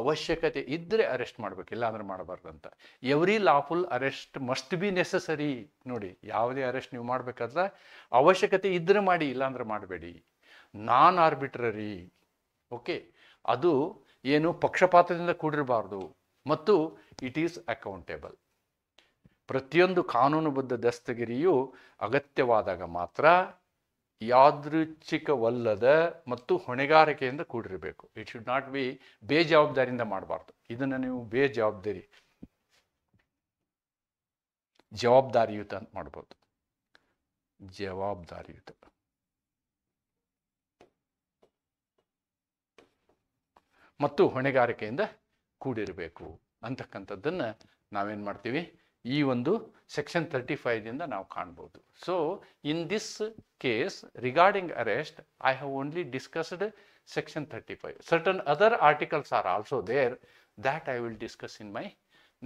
ಅವಶ್ಯಕತೆ ಇದ್ದರೆ arrest ಮಾಡಬೇಕು, ಇಲ್ಲ ಅಂದ್ರೆ ಮಾಡಬಾರ್ದು ಅಂತ. Every lawful arrest must be necessary. ನೋಡಿ, ಯಾವುದೇ ಅರೆಸ್ಟ್ ನೀವು ಮಾಡಬೇಕಾದ್ರೆ ಅವಶ್ಯಕತೆ ಇದ್ದರೆ ಮಾಡಿ, ಇಲ್ಲಾಂದ್ರೆ ಮಾಡಬೇಡಿ. ನಾನ್ ಆರ್ಬಿಟ್ರರಿ, ಓಕೆ, ಅದು ಏನು ಪಕ್ಷಪಾತದಿಂದ ಕೂಡಿರಬಾರ್ದು, ಮತ್ತು ಇಟ್ ಈಸ್ ಅಕೌಂಟೇಬಲ್. ಪ್ರತಿಯೊಂದು ಕಾನೂನುಬದ್ಧ ದಸ್ತಗಿರಿಯು ಅಗತ್ಯವಾದಾಗ ಮಾತ್ರ ಯಾದೃಚ್ಛಿಕವಲ್ಲದ ಮತ್ತು ಹೊಣೆಗಾರಿಕೆಯಿಂದ ಕೂಡಿರಬೇಕು. ಇಟ್ ಶುಡ್ ನಾಟ್ ಬಿ ಬೇಜವಾಬ್ದಾರಿಯಿಂದ ಮಾಡಬಾರ್ದು. ಇದನ್ನು ನೀವು ಜವಾಬ್ದಾರಿಯುತ ಅಂತ ಮಾಡ್ಬೋದು. ಜವಾಬ್ದಾರಿಯುತ ಮತ್ತು ಹೊಣೆಗಾರಿಕೆಯಿಂದ ಕೂಡಿರಬೇಕು ಅಂತಕ್ಕಂಥದ್ದನ್ನು ನಾವೇನು ಮಾಡ್ತೀವಿ, ಈ ಒಂದು ಸೆಕ್ಷನ್ 35ದಿಂದ ನಾವು ಕಾಣ್ಬೋದು. So in this case regarding arrest I have only discussed section 35. Certain other articles are also there, that I will discuss in my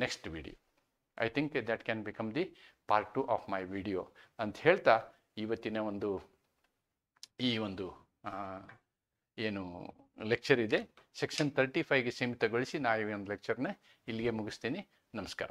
next video. I think that can become the part 2 of my video ಅಂತ ಹೇಳ್ತಾ, ಇವತ್ತಿನ ಈ ಒಂದು ಏನು lecture ಇದೆ section 35ಗೆ ಸೀಮಿತಗೊಳಿಸಿ ನಾವು ಈ ಒಂದು ಲೆಕ್ಚರ್ನ ಇಲ್ಲಿಗೆ ಮುಗಿಸ್ತೀನಿ. ನಮಸ್ಕಾರ.